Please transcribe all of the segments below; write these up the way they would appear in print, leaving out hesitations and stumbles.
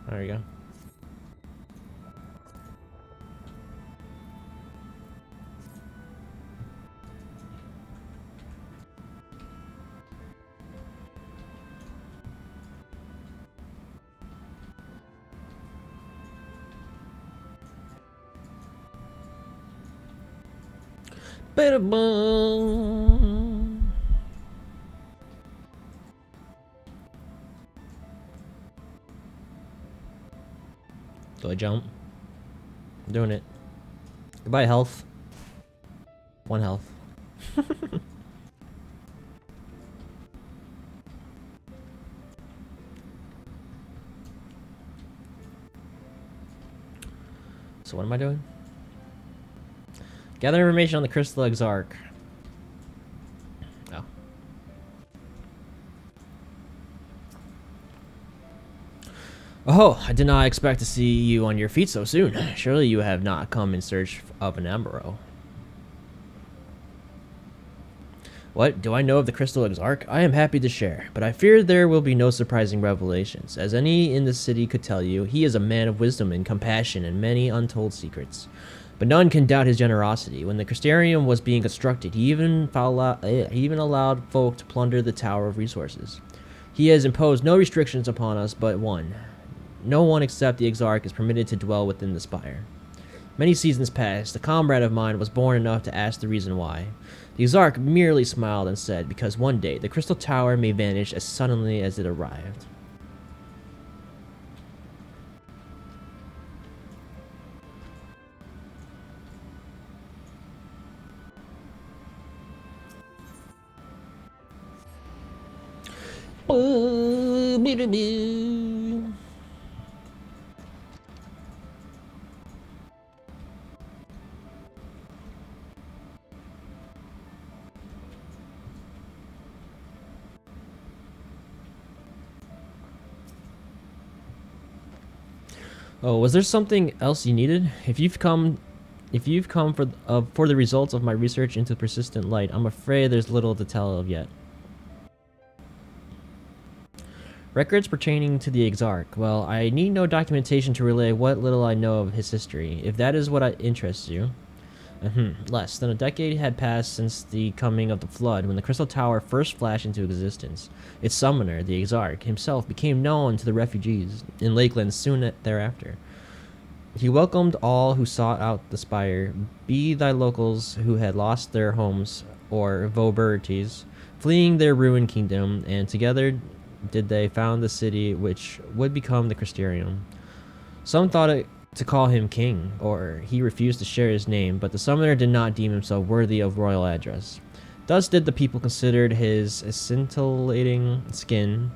There you go. Ba-da-bum. Do I jump? I'm doing it. Goodbye, health. 1 health. So what am I doing? Gather information on the Crystal Exarch. Oh. Oh, I did not expect to see you on your feet so soon. Surely you have not come in search of an Amaro. What? Do I know of the Crystal Exarch? I am happy to share, but I fear there will be no surprising revelations. As any in the city could tell you, he is a man of wisdom and compassion and many untold secrets. But none can doubt his generosity. When the Crystarium was being constructed, he even allowed folk to plunder the Tower of Resources. He has imposed no restrictions upon us but one. No one except the Exarch is permitted to dwell within the spire. Many seasons passed. A comrade of mine was born enough to ask the reason why. The Exarch merely smiled and said, because one day the Crystal Tower may vanish as suddenly as it arrived. Oh, was there something else you needed? If you've come for the results of my research into persistent light, I'm afraid there's little to tell of yet. Records pertaining to the Exarch. Well, I need no documentation to relay what little I know of his history, if that is what interests you. Less than a decade had passed since the coming of the Flood, when the Crystal Tower first flashed into existence. Its summoner, the Exarch, himself became known to the refugees in Lakeland soon thereafter. He welcomed all who sought out the spire, be thy locals who had lost their homes, or Voberites, fleeing their ruined kingdom, and together did they found the city which would become the Crystarium. Some thought it to call him king, or he refused to share his name, but the summoner did not deem himself worthy of royal address. Thus did the people consider his scintillating skin.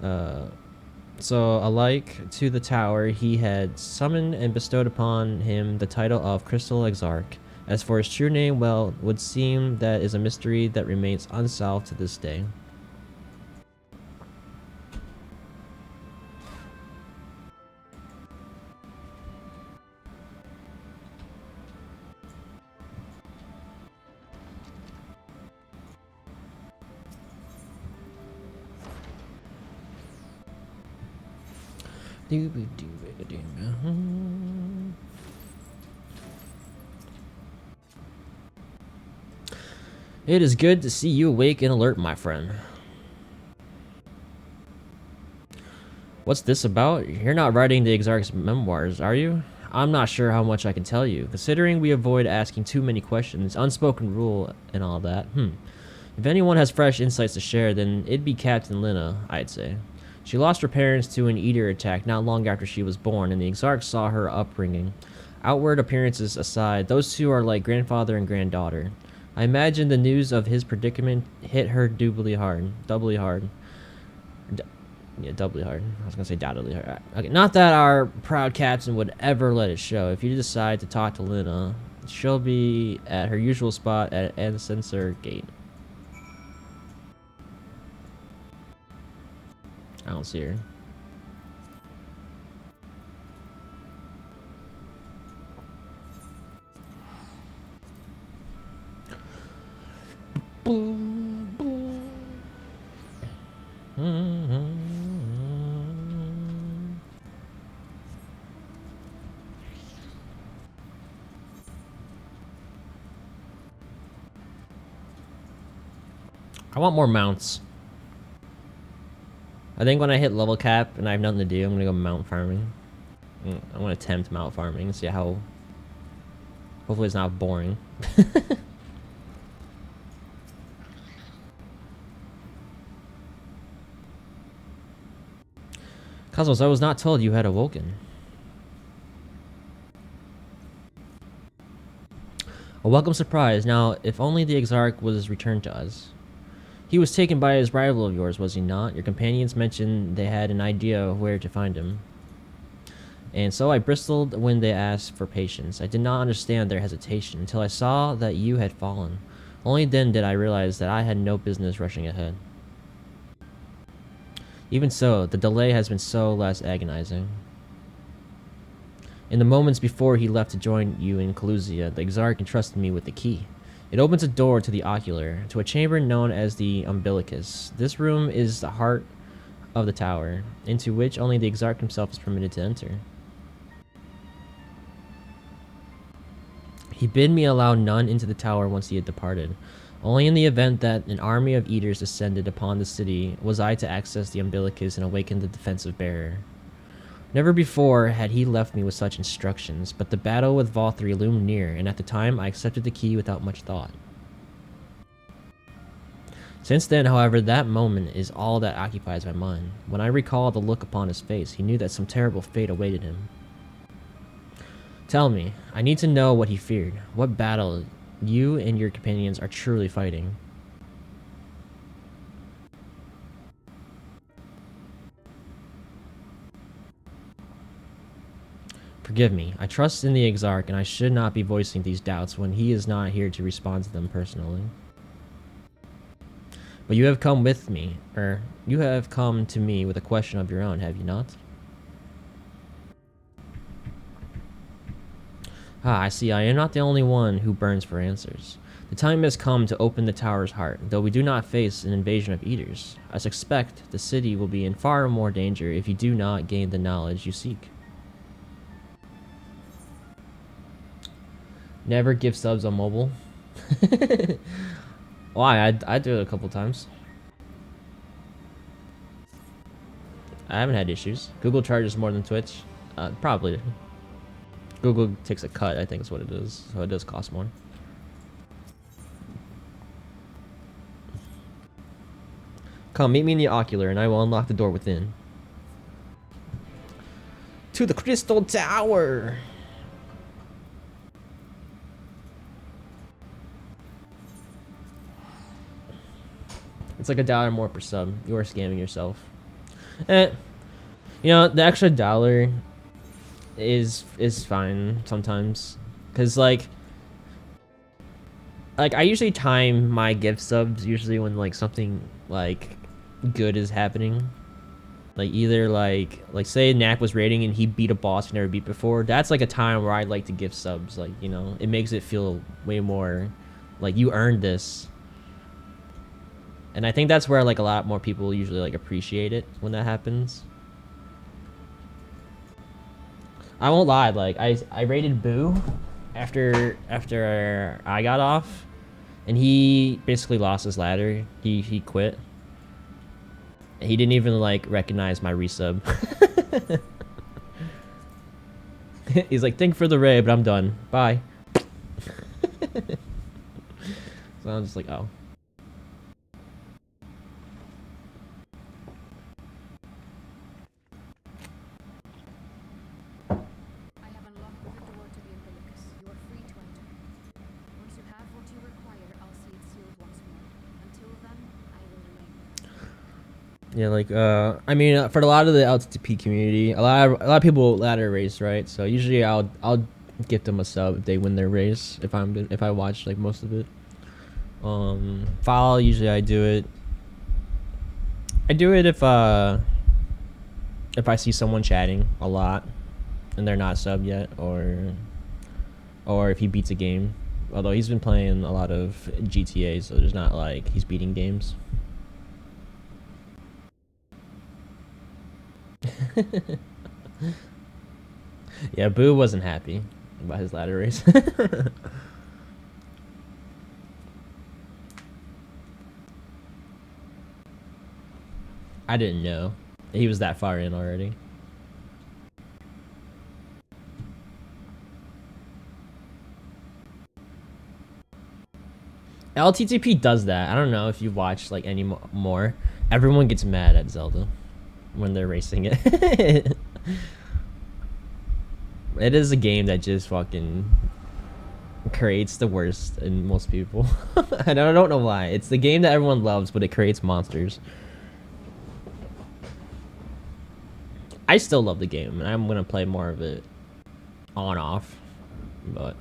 So, alike to the tower, he had summoned and bestowed upon him the title of Crystal Exarch. As for his true name, well, would seem that is a mystery that remains unsolved to this day. It is good to see you awake and alert, my friend. What's this about? You're not writing the Exarch's memoirs, are you? I'm not sure how much I can tell you, considering we avoid asking too many questions, unspoken rule and all that. If anyone has fresh insights to share, then it'd be Captain Lina, I'd say. She lost her parents to an eater attack not long after she was born, and the Exarch saw her upbringing. Outward appearances aside, those two are like grandfather and granddaughter. I imagine the news of his predicament hit her doubly hard. Yeah, doubly hard. I was gonna say doubly hard. Okay, not that our proud captain would ever let it show. If you decide to talk to Lina, she'll be at her usual spot at Ensensor Gate. I don't see her. Boom, boom. I want more mounts. I think when I hit level cap and I have nothing to do, I'm gonna go mount farming. I'm gonna attempt mount farming and see how. Hopefully it's not boring. Cosmos, I was not told you had awoken. A welcome surprise. Now, if only the Exarch was returned to us. He was taken by his rival of yours, was he not? Your companions mentioned they had an idea of where to find him. And so I bristled when they asked for patience. I did not understand their hesitation until I saw that you had fallen. Only then did I realize that I had no business rushing ahead. Even so, the delay has been so less agonizing. In the moments before he left to join you in Calusia, the Exarch entrusted me with the key. It opens a door to the ocular, to a chamber known as the umbilicus. This room is the heart of the tower, into which only the Exarch himself is permitted to enter. He bid me allow none into the tower once he had departed. Only in the event that an army of eaters descended upon the city was I to access the umbilicus and awaken the defensive bearer. Never before had he left me with such instructions, but the battle with Valkyrie loomed near, and at the time I accepted the key without much thought. Since then, however, that moment is all that occupies my mind. When I recall the look upon his face, he knew that some terrible fate awaited him. Tell me, I need to know what he feared, what battle you and your companions are truly fighting. Forgive me. I trust in the Exarch, and I should not be voicing these doubts when he is not here to respond to them personally. But you have come with me, or you have come to me with a question of your own, have you not? Ah, I see. I am not the only one who burns for answers. The time has come to open the tower's heart, though we do not face an invasion of eaters. I suspect the city will be in far more danger if you do not gain the knowledge you seek. Never give subs on mobile. Why? I do it a couple times. I haven't had issues. Google charges more than Twitch. Probably. Google takes a cut, I think is what it is. So it does cost more. Come, meet me in the ocular, and I will unlock the door within. To the Crystal Tower! It's like $1 more per sub. You are scamming yourself. You know, the extra $1 is fine sometimes, cause like I usually time my gift subs usually when like something like good is happening. Like either like say Knack was raiding and he beat a boss he never beat before. That's like a time where I like to give subs. Like, you know, it makes it feel way more like you earned this. And I think that's where like a lot more people usually like appreciate it when that happens. I won't lie, like I raided Boo after I got off, and he basically lost his ladder. He quit. He didn't even like recognize my resub. He's like, "Thank you for the raid, but I'm done. Bye." So I'm just like, oh. Yeah, like I mean, for a lot of the LTP community, a lot of people ladder race, right? So usually I'll gift them a sub if they win their race if I watch like most of it. Follow, usually I do it. I do it if I see someone chatting a lot and they're not sub yet, or if he beats a game. Although he's been playing a lot of GTA, so there's not like he's beating games. Yeah, Boo wasn't happy about his ladder race. I didn't know he was that far in already. LTTP does that. I don't know if you watch like any more. Everyone gets mad at Zelda when they're racing it. It is a game that just fucking creates the worst in most people. I don't know why. It's the game that everyone loves, but it creates monsters. I still love the game, and I'm gonna play more of it on off, but.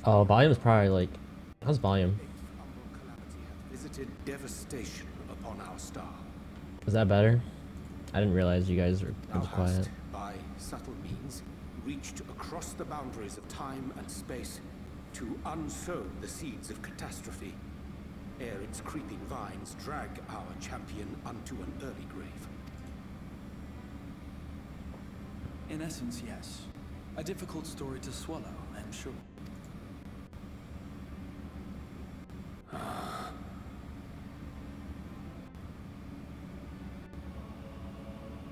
Oh, volume is probably like, how's volume? Visited devastation upon our star. Is that better? I didn't realize you guys were quiet. By subtle means, reached across the boundaries of time and space to unsow the seeds of catastrophe, ere its creeping vines drag our champion unto an early grave. In essence, yes. A difficult story to swallow, I'm sure.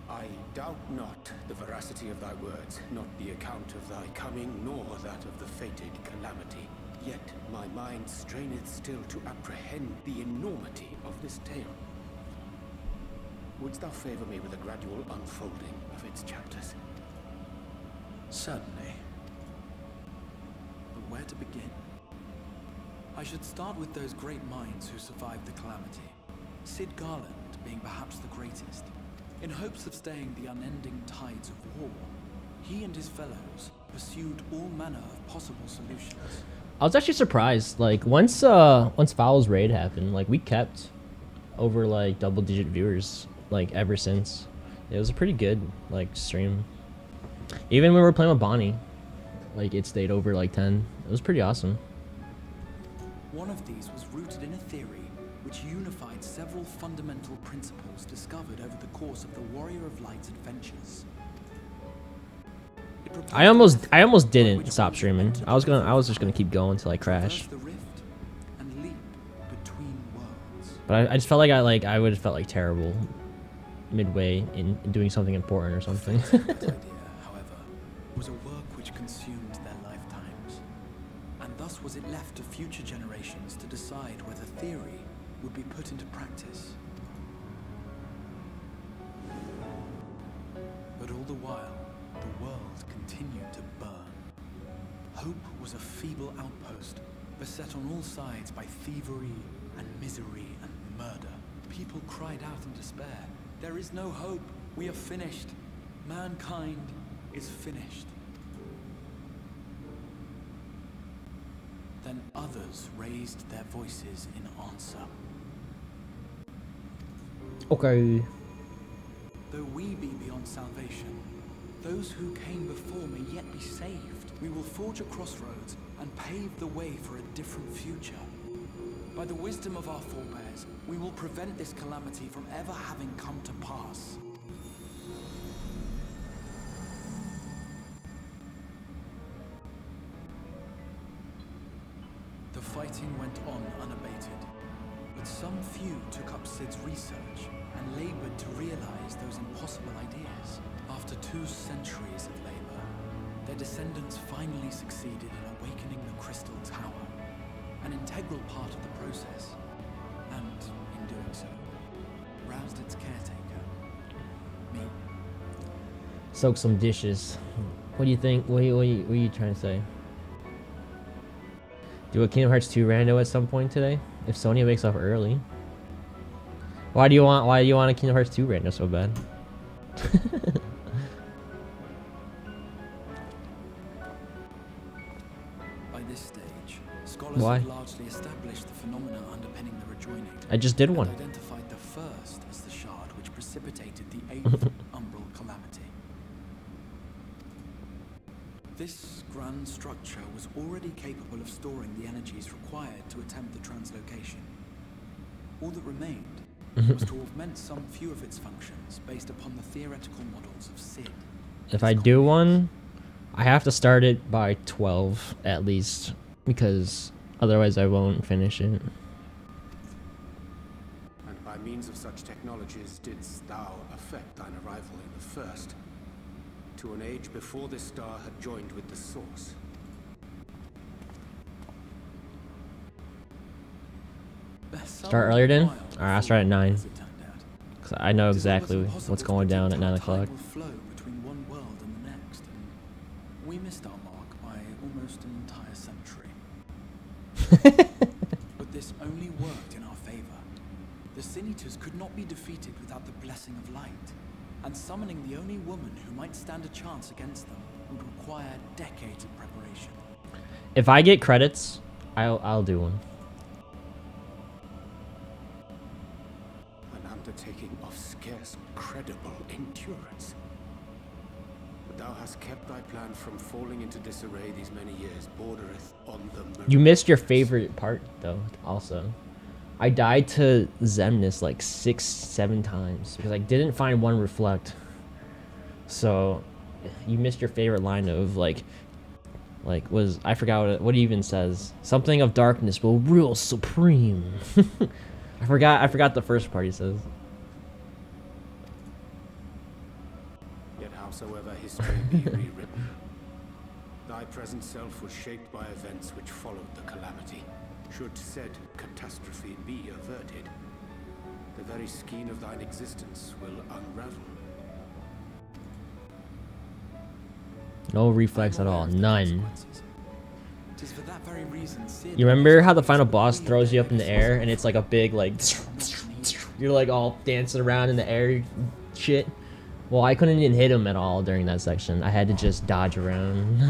I doubt not the veracity of thy words, not the account of thy coming, nor that of the fated calamity. Yet my mind straineth still to apprehend the enormity of this tale. Wouldst thou favor me with a gradual unfolding of its chapters? Certainly. But where to begin? I should start with those great minds who survived the calamity. Sid Garland being perhaps the greatest. In hopes of staying the unending tides of war, he and his fellows pursued all manner of possible solutions. I was actually surprised. Like once Foul's raid happened, like we kept over like double-digit viewers like ever since. It was a pretty good like stream. Even when we were playing with Bonnie, like it stayed over like 10. It was pretty awesome. One of these was rooted in a theory which unified several fundamental principles discovered over the course of the Warrior of Light's adventures. I almost didn't stop streaming. I was just gonna keep going until I crashed. But I just felt like I would have felt like terrible midway in doing something important or something. Idea, however, was a work which consumed their lifetimes, and thus was it left to future generations to decide whether theory would be put into practice. But all the while, the world continued to burn. Hope was a feeble outpost, beset on all sides by thievery and misery and murder. People cried out in despair. There is no hope. We are finished. Mankind is finished. Then others raised their voices in answer. Okay. Though we be beyond salvation, those who came before may yet be saved. We will forge a crossroads and pave the way for a different future. By the wisdom of our forebears, we will prevent this calamity from ever having come to pass. The fighting went on unabated, but some few took up Sid's research and labored to realize those impossible ideas. After 2 centuries of labor, their descendants finally succeeded in awakening the Crystal Tower, an integral part of the process, and, in doing so, roused its caretaker, me. Soak some dishes. What do you think? What are you trying to say? Do a Kingdom Hearts 2 rando at some point today? If Sonya wakes up early. Why do you want a Kingdom Hearts 2 rando so bad? By this stage, scholars have largely established the phenomena underpinning the rejoining. I just did one. Identified the first as the shard which precipitated the 8th umbral calamity. This grand structure was already capable of storing the energies required to attempt the translocation. All that remained was to augment some few of its functions based upon the theoretical models of Sid. If I do one, I have to start it by 12 at least, because otherwise I won't finish it. And by means of such technologies didst thou affect thine arrival in the first, to an age before this star had joined with the source. Start earlier then? Alright, I'll start at 9. Cause I know exactly what's going down at 9 o'clock. Between one world and the next, and we missed our mark by almost an entire century. But this only worked in our favor. The Sin Eaters could not be defeated without the blessing of light, and summoning the only woman who might stand a chance against them would require decades of preparation. If I get credits, I'll do one. An undertaking of scarce credible endurance. But thou hast kept thy plan from falling into disarray these many years, bordereth on the You missed your favorite part though, also. I died to Zemnis like 6-7 times because I didn't find one reflect. So you missed your favorite line of like was I forgot what it even says. Something of darkness will rule supreme. I forgot the first part he says. Yet howsoever history be rewritten, thy present self was shaped by events which followed the calamity. Should said catastrophe be averted, the very skein of thine existence will unravel. No reflex at all, none. Tis for that very reason Sid You remember how the final boss throws you up in the air and it's like a big like you're like all dancing around in the air shit? Well, I couldn't even hit him at all during that section. I had to just dodge around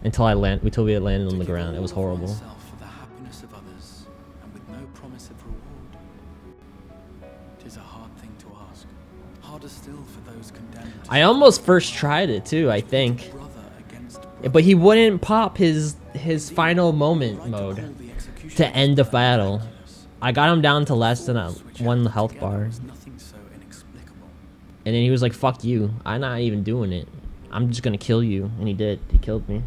until we landed on the ground. It was horrible. For the happiness of others, and with no promise of reward. Tis a hard thing to ask. Harder still for those condemned. I almost first tried it too, I think. Brother against brother. But he wouldn't pop his final moment mode to end the battle. I got him down to less than one health bar. Nothing so inexplicable. And then he was like, fuck you. I'm not even doing it. I'm just gonna kill you. And he did. He killed me.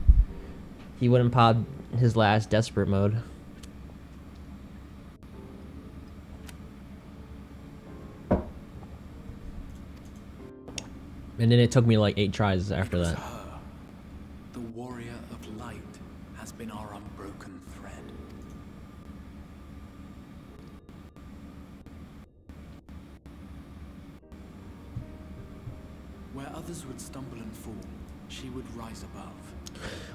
He wouldn't pop his last desperate mode. And then it took me like 8 tries after that. Her, the warrior of light, has been our unbroken thread. Where others would stumble and fall, she would rise above.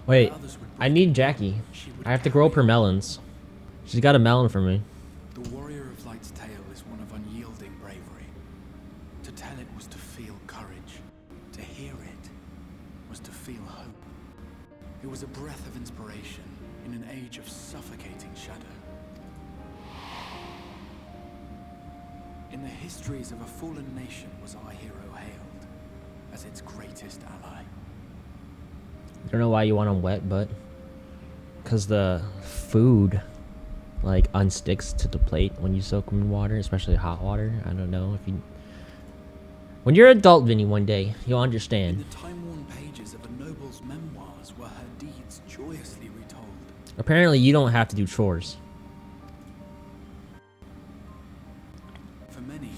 Wait, Where others would I need Jackie. she would I have to grow up her carry. melons. She's got a melon for me. The warrior of light's tale is one of unyielding bravery. To tell it was to feel courage. To hear it was to feel hope. It was a breath of inspiration in an age of suffocating shadow. In the histories of a fallen nation was our hero hailed as its greatest ally. I don't know why you want them wet, but because the food like unsticks to the plate when you soak them in water, especially hot water. I don't know if you. When you're an adult, Vinny, one day you'll In understand. the time-worn pages of a noble's memoirs were her deeds joyously retold. Apparently, you don't have to do chores. For many,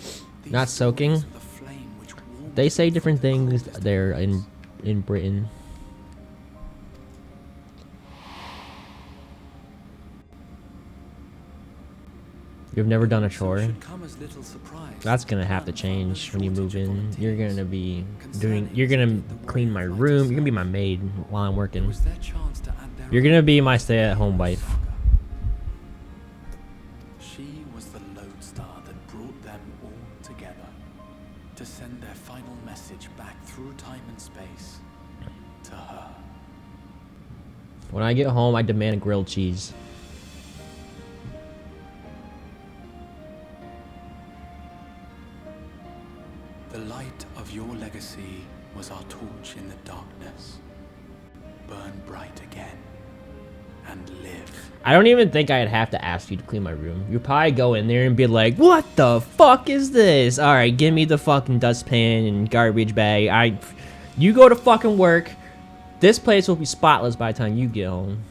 these Not soaking. stories of the flame which warmed They say them different from the things coldest there hours. in Britain. You've never done a chore. Should come as little surprise That's that gonna the have to clan change when you found a move shortage of in. You're volunteers. gonna be doing. You're gonna clean my room. You're gonna be my maid while I'm It working. was their chance to add their You're own gonna be my flavor to stay-at-home the wife. saga. She was the lodestar that brought them all together to send their final message back through time and space to her. When I get home, I demand grilled cheese. The light of your legacy was our torch in the darkness. Burn bright again and live. I don't even think I'd have to ask you to clean my room. You'd probably go in there and be like, what the fuck is this? Alright, give me the fucking dustpan and garbage bag. You go to fucking work. This place will be spotless by the time you get home.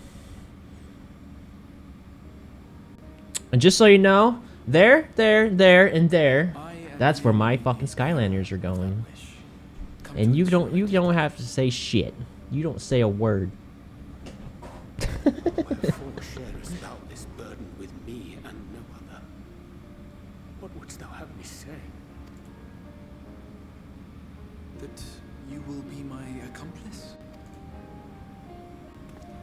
And just so you know, there, and there, that's where my fucking Skylanders are going. And you don't have to say shit. You don't say a word. Wherefore sharest thou this burden with me and no other? What wouldst thou have me say? That you will be my accomplice?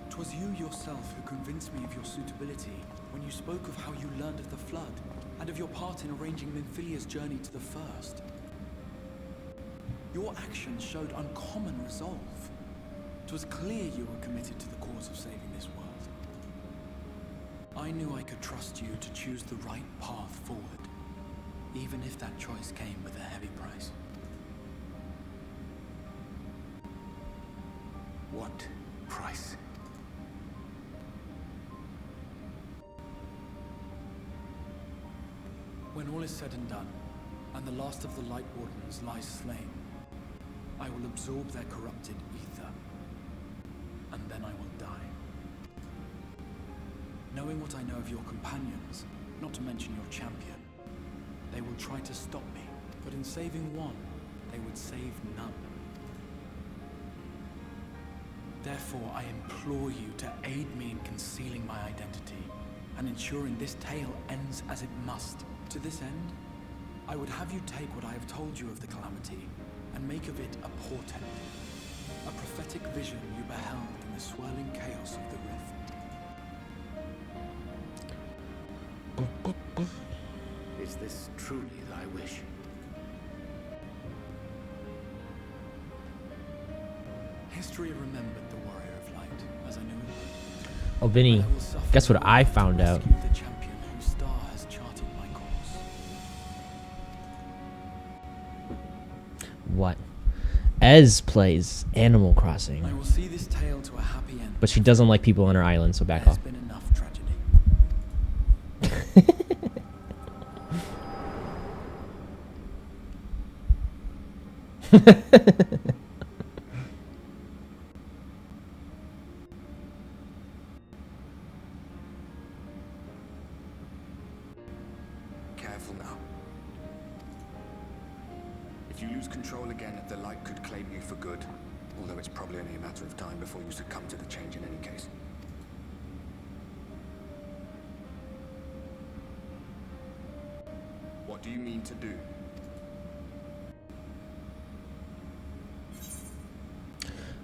'Twas you yourself who convinced me of your suitability when you spoke of how you learned of the Flood, and of your part in arranging Minfilia's journey to the First. Your actions showed uncommon resolve. 'Twas clear you were committed to the cause of saving this world. I knew I could trust you to choose the right path forward, even if that choice came with a heavy price. What price? When all is said and done, and the last of the Light Wardens lies slain, I will absorb their corrupted ether, and then I will die. Knowing what I know of your companions, not to mention your champion, they will try to stop me, but in saving one, they would save none. Therefore, I implore you to aid me in concealing my identity, and ensuring this tale ends as it must. To this end, I would have you take what I have told you of the Calamity, and make of it a portent, a prophetic vision you beheld in the swirling chaos of the Rift. Is this truly thy wish? History remembered the Warrior of Light, as I knew it would. Oh, Vinny, guess what I found out? Rescue the champion whose star has charted my course. What? Ez plays Animal Crossing. I will see this tale to a happy end. But she doesn't like people on her island, so back There's off. been enough tragedy. Careful now. If you lose control again, the light could claim you for good. Although it's probably only a matter of time before you succumb to the change in any case. What do you mean to do?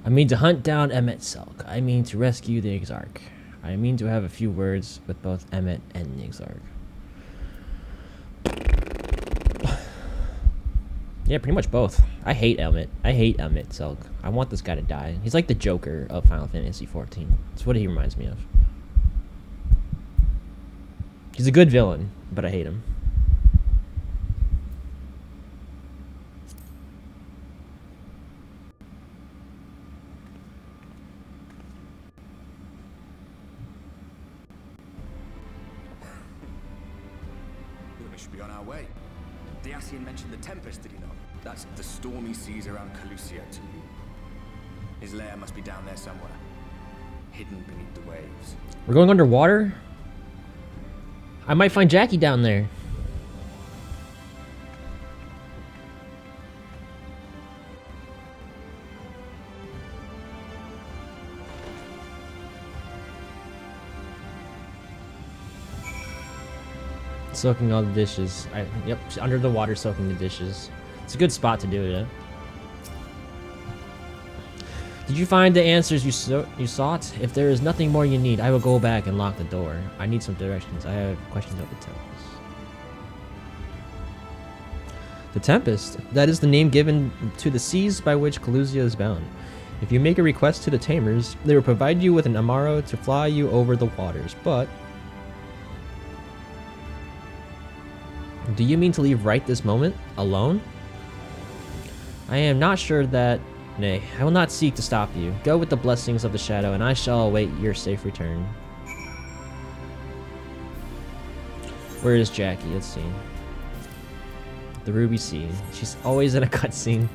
I mean to hunt down Emmet Selk. I mean to rescue the Exarch. I mean to have a few words with both Emmet and the Exarch. Yeah, pretty much both. I hate Emmet. I hate Emmet Selk. I want this guy to die. He's like the Joker of Final Fantasy XIV. That's what he reminds me of. He's a good villain, but I hate him. We should be on our way. The Ascian mentioned the Tempest, did he not? That's the stormy seas around Calusia to you. His lair must be down there somewhere, hidden beneath the waves. We're going underwater? I might find Jackie down there. Soaking all the dishes. Yep, under the water soaking the dishes. It's a good spot to do it, Did you find the answers you sought? If there is nothing more you need, I will go back and lock the door. I need some directions. I have questions about the Tempest. The Tempest? That is the name given to the seas by which Calusia is bound. If you make a request to the Tamers, they will provide you with an Amaro to fly you over the waters, but... Do you mean to leave right this moment? Alone? I am not sure that Nay, I will not seek to stop you. Go with the blessings of the shadow, and I shall await your safe return. Where is Jackie? Let's see. The Ruby Sea. She's always in a cutscene.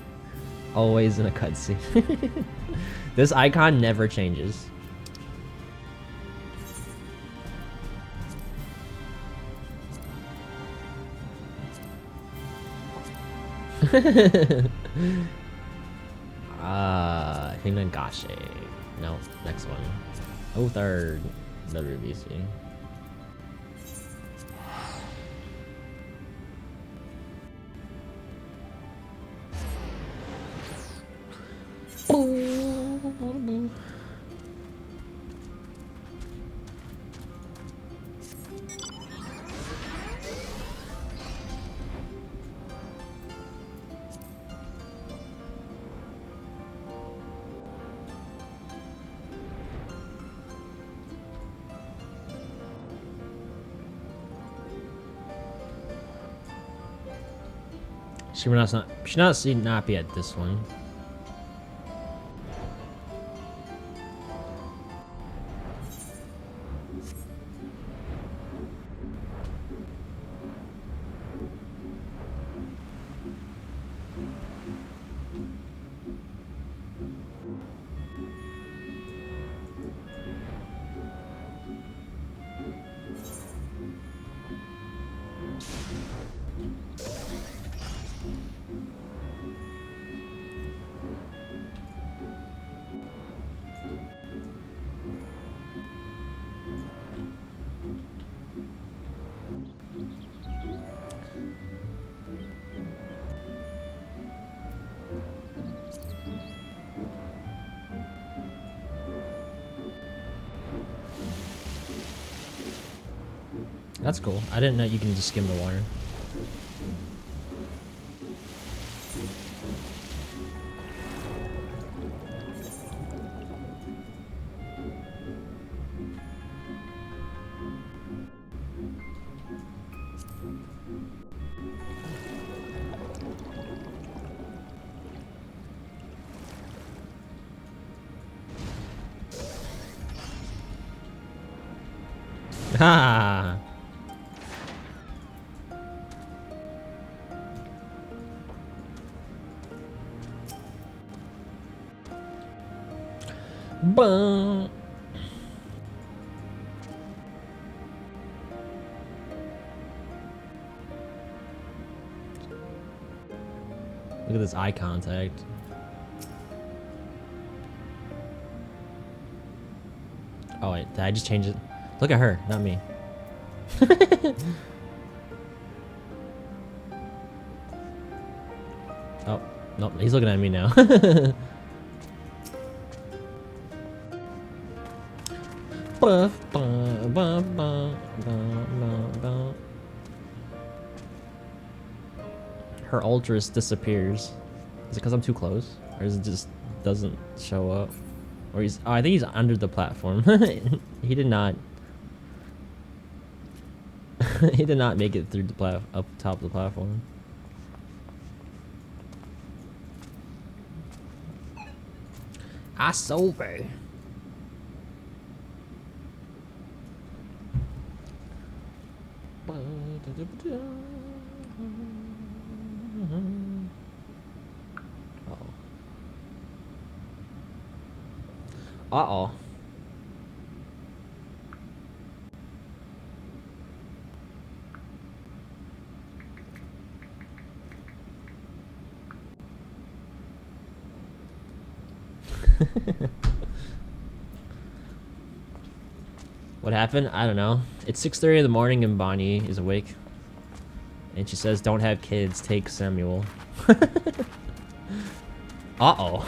Always in a cutscene. This icon never changes. Hinagashi. No, next one. Oh, third. The Ruby Sea. She should not be at this one. That's cool. I didn't know you can just skim the water. Ha! Bum. Look at this eye contact. Oh wait, did I just change it? Look at her, not me. Oh, nope, he's looking at me now. Her ultras disappears. Is it because I'm too close? Or is it just doesn't show up? Or he's... Oh, I think he's under the platform. He did not... He did not make it through the up top of the platform. Asobe. Uh-oh. What happened? I don't know. It's 6:30 in the morning and Bonnie is awake. And she says, don't have kids, take Samuel. Uh-oh.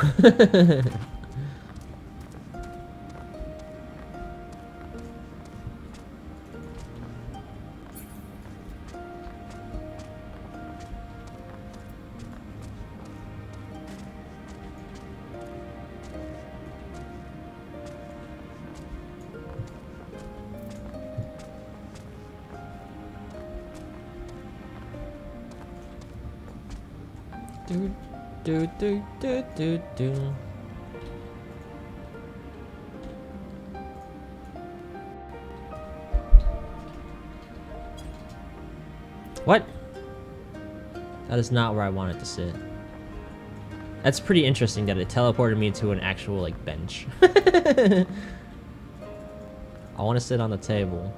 do do do do do. What? That is not where I wanted to sit. That's pretty interesting that it teleported me to an actual, like, bench. I want to sit on the table.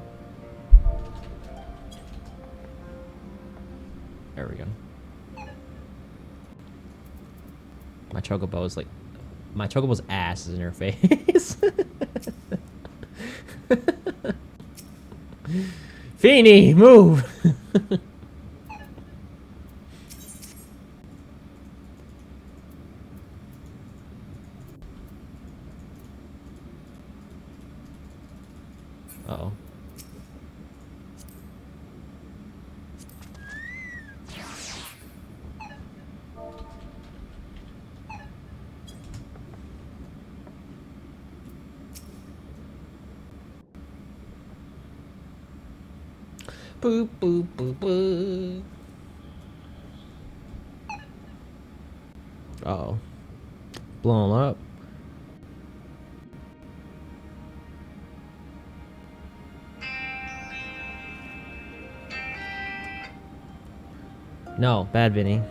There we go. My chocobo is like... My chocobo's ass is in her face. Feeny, move! Uh-oh. Boop, boop, boop, boop. Uh-oh. Blown up. No, bad Vinny.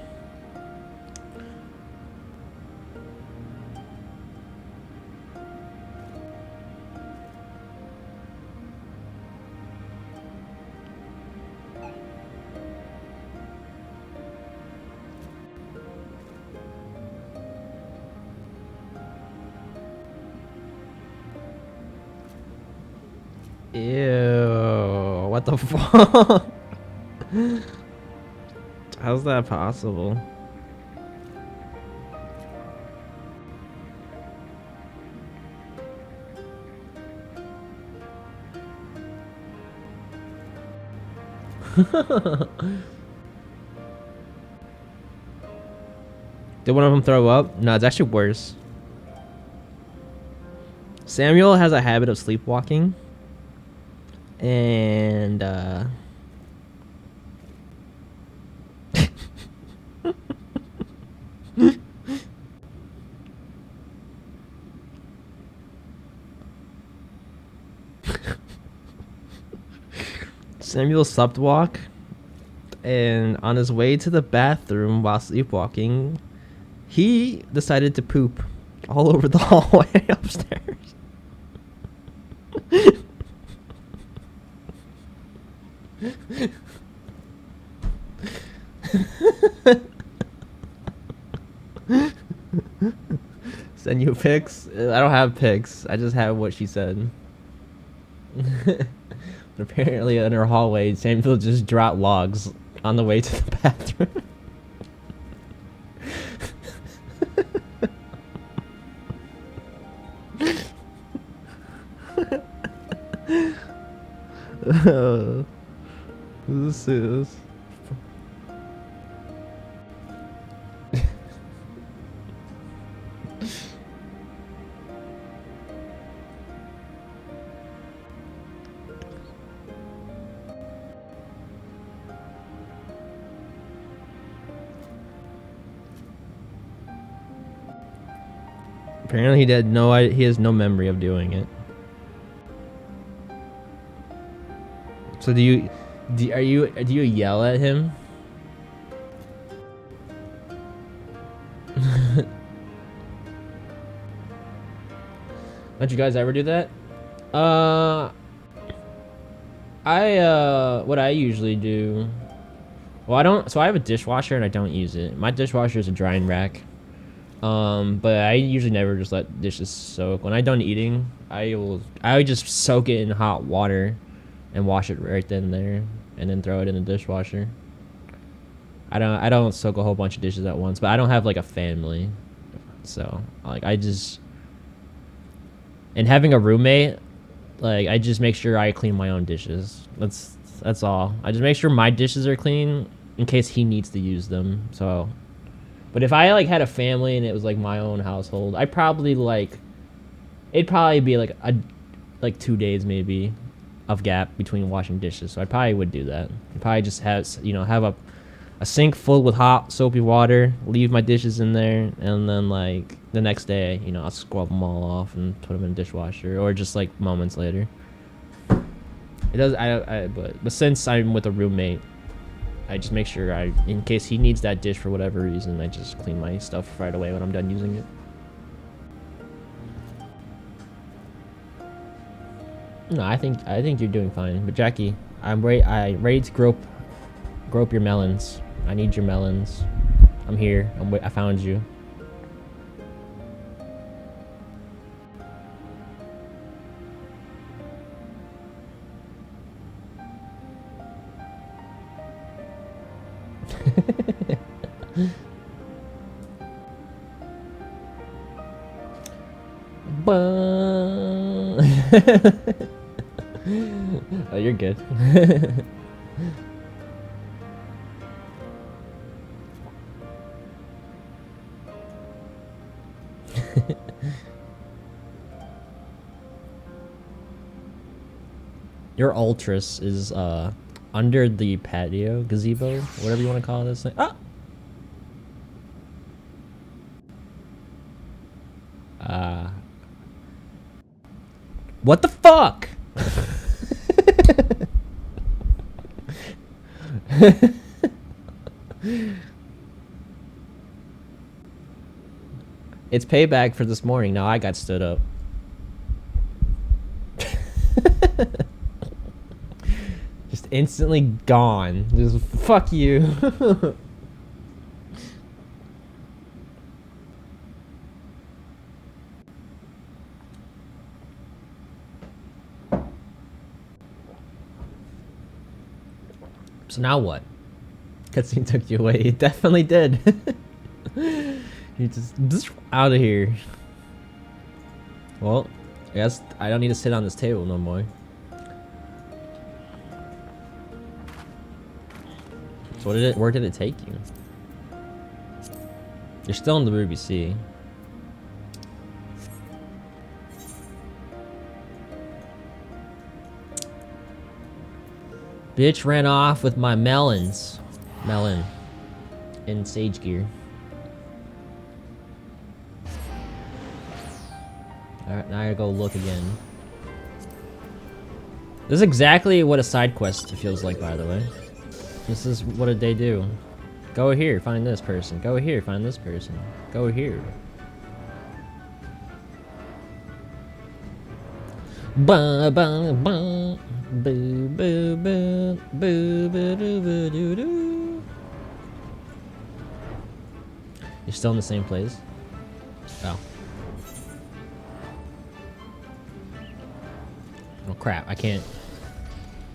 Ew, what the fuck? How's that possible? Did one of them throw up? No, it's actually worse. Samuel has a habit of sleepwalking. And, Samuel sleepwalked, and on his way to the bathroom while sleepwalking, he decided to poop all over the hallway upstairs. Send you pics? I don't have pics. I just have what she said. Apparently in her hallway, Samuel just dropped logs on the way to the bathroom. This is... Apparently he has no memory of doing it. So do you yell at him? Don't you guys ever do that? What I usually do, well, I have a dishwasher and I don't use it. My dishwasher is a drying rack. But I usually never just let dishes soak. When I'm done eating, I would just soak it in hot water and wash it right then and there, and then throw it in the dishwasher. I don't soak a whole bunch of dishes at once, but I don't have like a family, so like and having a roommate, like I just make sure I clean my own dishes. That's all. I just make sure my dishes are clean in case he needs to use them. So, but if I like had a family and it was like my own household, it'd probably be like 2 days maybe of gap between washing dishes. So I probably would do that. I'd probably just have a sink full with hot soapy water, leave my dishes in there, and then like the next day, you know, I'll scrub them all off and put them in the dishwasher, or just like moments later. It does. But since I'm with a roommate, I just make sure in case he needs that dish for whatever reason, I just clean my stuff right away when I'm done using it. No, I think you're doing fine. But Jackie, I'm ready to grope your melons. I need your melons. I'm here. I found you. Oh, you're good. Your Ultras is under the patio gazebo, whatever you want to call this thing. Ah! What the fuck? It's payback for this morning. Now I got stood up. Just instantly gone. Just fuck you. So now what? Cutscene took you away. It definitely did. You just out of here. Well, I guess I don't need to sit on this table no more. So where did it take you? You're still in the Ruby Sea. Bitch ran off with my melons. Melon. In Sage Gear. Alright, now I gotta go look again. This is exactly what a side quest feels like, by the way. This is what they do. Go here, find this person. Go here, find this person. Go here. Ba ba ba. Boo boo boo boo boo doo boo doo doo. You're still in the same place? Oh. Oh crap, I can't.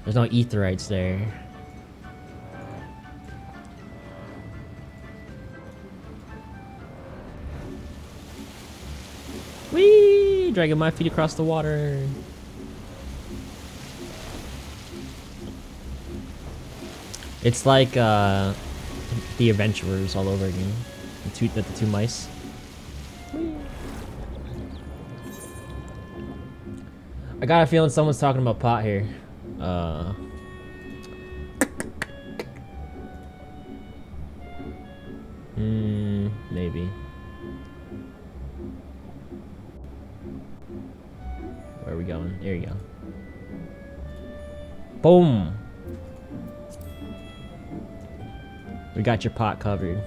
There's no etherites there. Whee! Dragging my feet across the water. It's like the Adventurers all over again. The two mice. I got a feeling someone's talking about pot here. Maybe. Where are we going? There you go. Boom! We got your pot covered.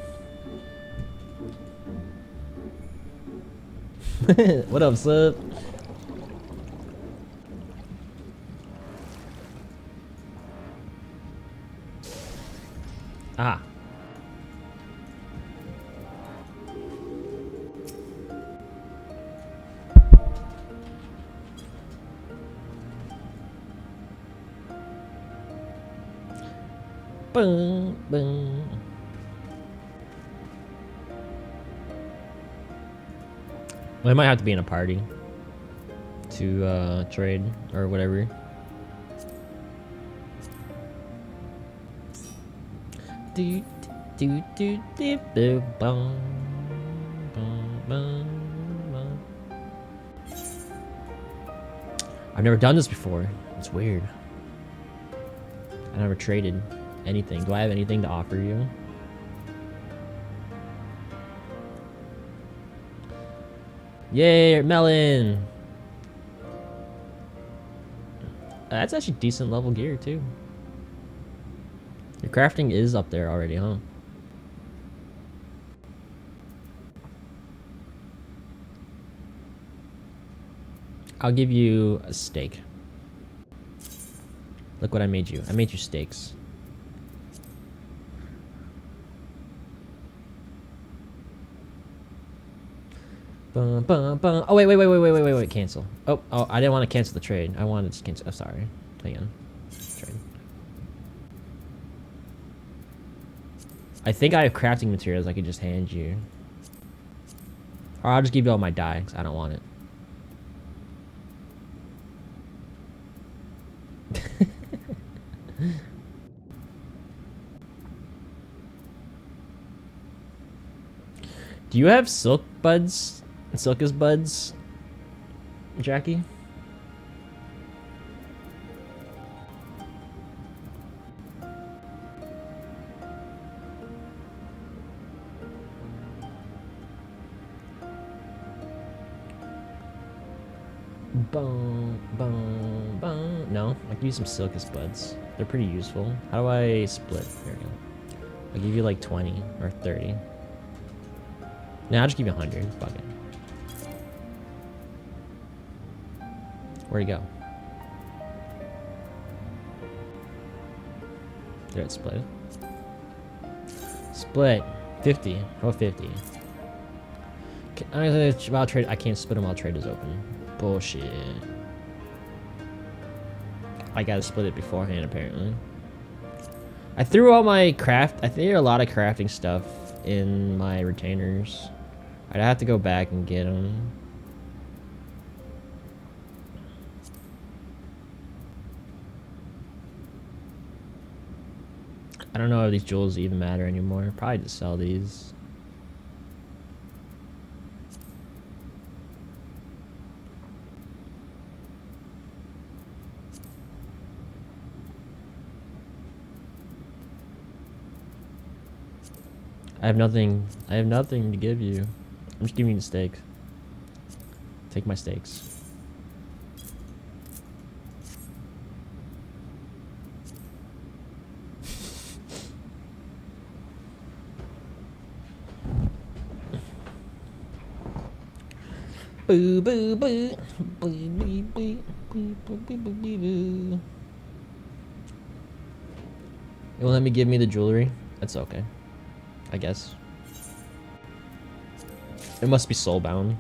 What up, sub? Ah. Boom, boom. Well, I might have to be in a party to trade or whatever. Do do do do do bum bum bum bum. I've never done this before. It's weird. I never traded anything. Do I have anything to offer you? Yay, melon! That's actually decent level gear, too. Your crafting is up there already, huh? I'll give you a steak. Look what I made you. I made you steaks. Bum, bum, bum. Oh, wait, cancel. Oh, I didn't want to cancel the trade. I wanted to cancel. Oh, sorry. Hang on. Trade. I think I have crafting materials I could just hand you. Or I'll just give you all my dye, because I don't want it. Do you have silk buds? Silkus buds, Jackie? Boom, boom, boom. No, I can use some silkus buds. They're pretty useful. How do I split? There we go. I'll give you like 20 or 30. No, I'll just give you 100. Fuck it. Where'd he go? Did it split? Split. 50. Oh, 50. While trade, I can't split them while trade is open. Bullshit. I gotta split it beforehand, apparently. I threw all my craft. I think there are a lot of crafting stuff in my retainers. I'd have to go back and get them. I don't know if these jewels even matter anymore. Probably just sell these. I have nothing. I have nothing to give you. I'm just giving you the steak. Take my steaks. Boo boo boo. Boo boo boo. Boo boo boo boo boo. It won't let me give me the jewelry. That's okay. I guess. It must be soulbound.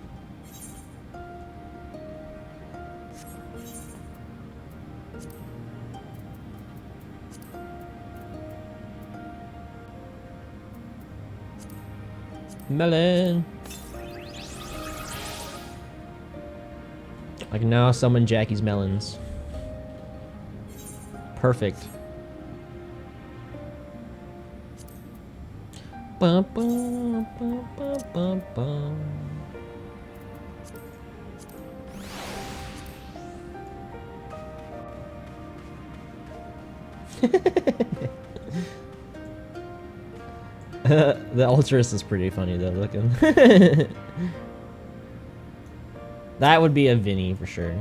Melon. I can now summon Jackie's melons. Perfect. Bum, bum, bum, bum, bum, bum. The Ultras is pretty funny though, looking. That would be a Vinny for sure.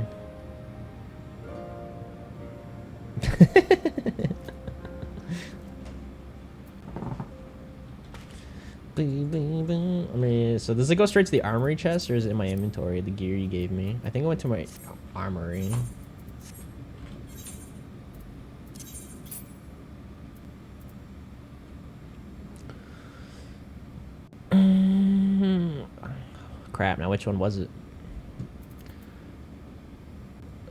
I mean, so does it go straight to the armory chest or is it in my inventory, the gear you gave me? I think it went to my armory. Crap, now which one was it?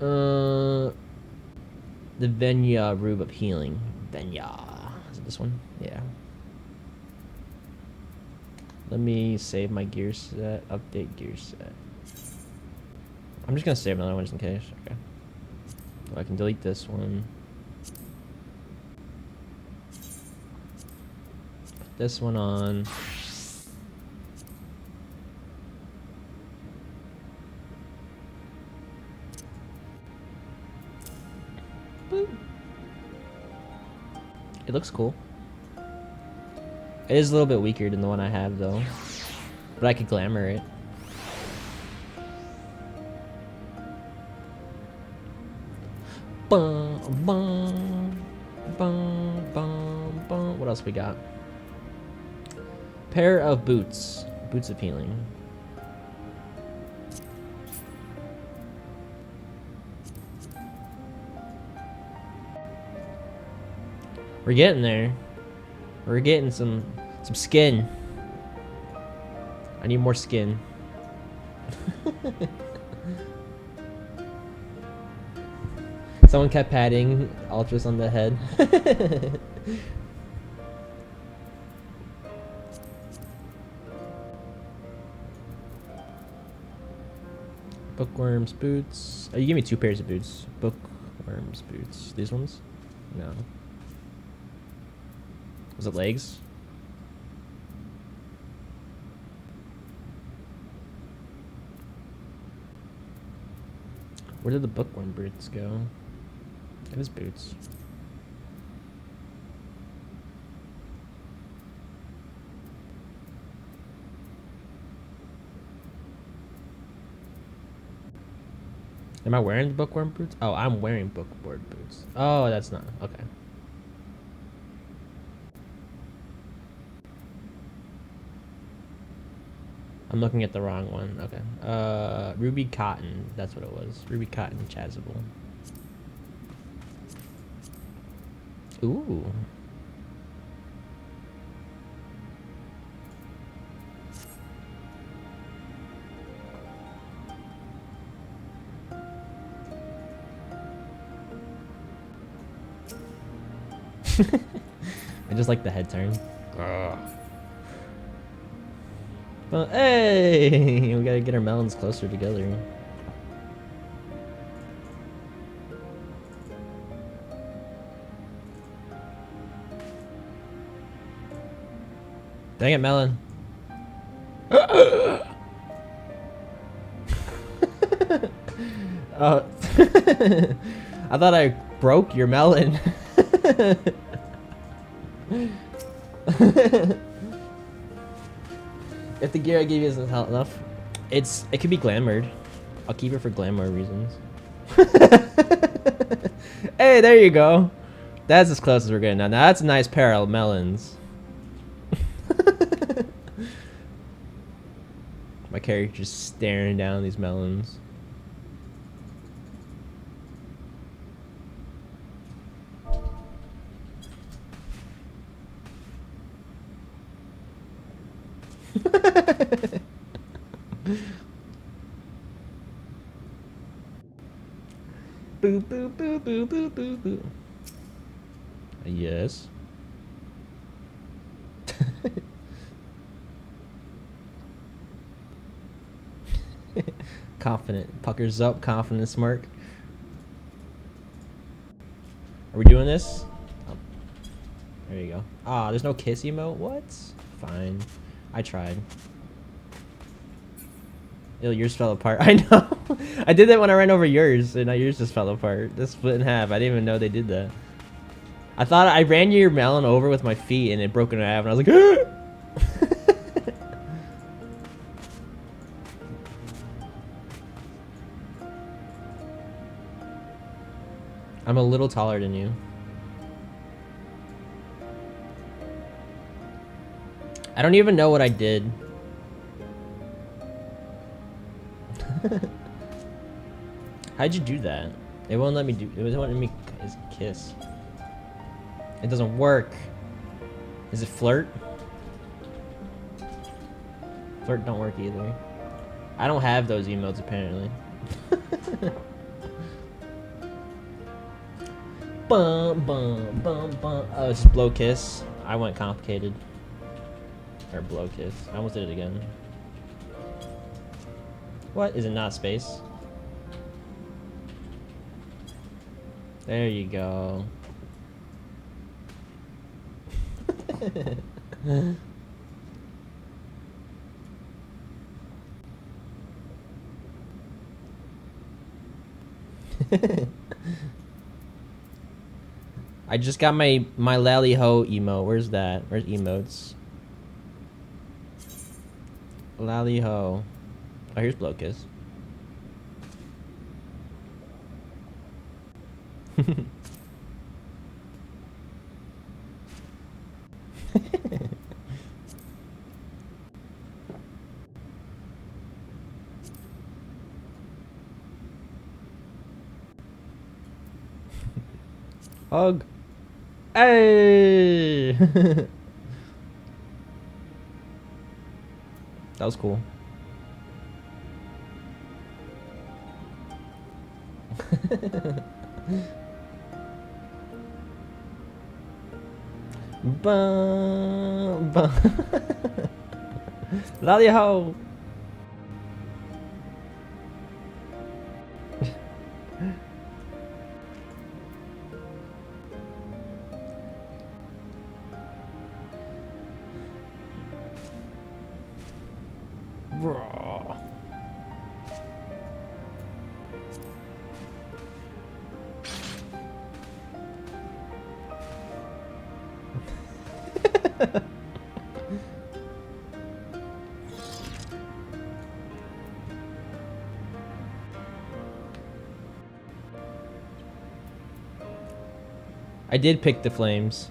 The Venya Rube of Healing. Venya. Is it this one? Yeah. Let me save my gear set. Update gear set. I'm just gonna save another one just in case. Okay. So I can delete this one. Put this one on. Boop. It looks cool. It is a little bit weaker than the one I have though, but I could glamour it. Bum, bum, bum, bum, bum. What else we got? Pair of boots. Boots of healing. We're getting there. We're getting some skin. I need more skin. Someone kept patting Ultras on the head. Bookworms boots. Oh, you give me 2 pairs of boots. Bookworms boots. These ones? No. Was it legs? Where did the bookworm boots go? It was boots. Am I wearing the bookworm boots? Oh, I'm wearing bookboard boots. Oh, that's not. Okay. I'm looking at the wrong one. Okay. Ruby Cotton. That's what it was. Ruby Cotton Chasuble. Ooh. I just like the head turn. But hey, we gotta get our melons closer together. Dang it, melon. Oh, I thought I broke your melon. If the gear I gave you isn't enough, it could be glamoured. I'll keep it for glamour reasons. Hey, there you go. That's as close as we're getting now. Now that's a nice pair of melons. My character just staring down these melons. Boo boo boo boo boo boo boo. Yes. Confident. Puckers up, confident smirk. Are we doing this? Oh. There you go. Ah, there's no kiss emote? What? Fine. I tried. Ew, yours fell apart. I know. I did that when I ran over yours, and yours just fell apart. This split in half. I didn't even know they did that. I thought I ran your melon over with my feet, and it broke in half, and I was like, I'm a little taller than you. I don't even know what I did. How'd you do that? It won't let me do. It won't let me kiss. It doesn't work. Is it flirt? Flirt don't work either. I don't have those emotes apparently. Bum bum bum bum. Oh, it's just blow kiss. I went complicated. Or blow kiss. I almost did it again. What? Is it not space? There you go. I just got my lally ho emote. Where's that? Where's emotes? Lally ho. Oh, here's blow kiss. Hug. Hey. That was cool. Bum, bum. Lolly ho. Raw. I did pick the flames.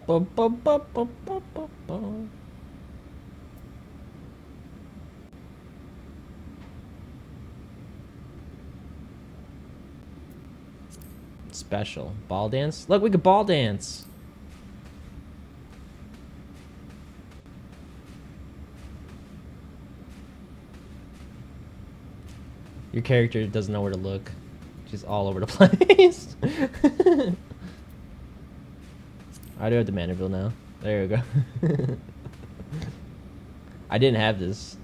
Bum, bum, bum, bum, bum, bum, bum. Special. Ball dance? Look, we could ball dance. Your character doesn't know where to look. She's all over the place. I do have the Manorville now. There we go. I didn't have this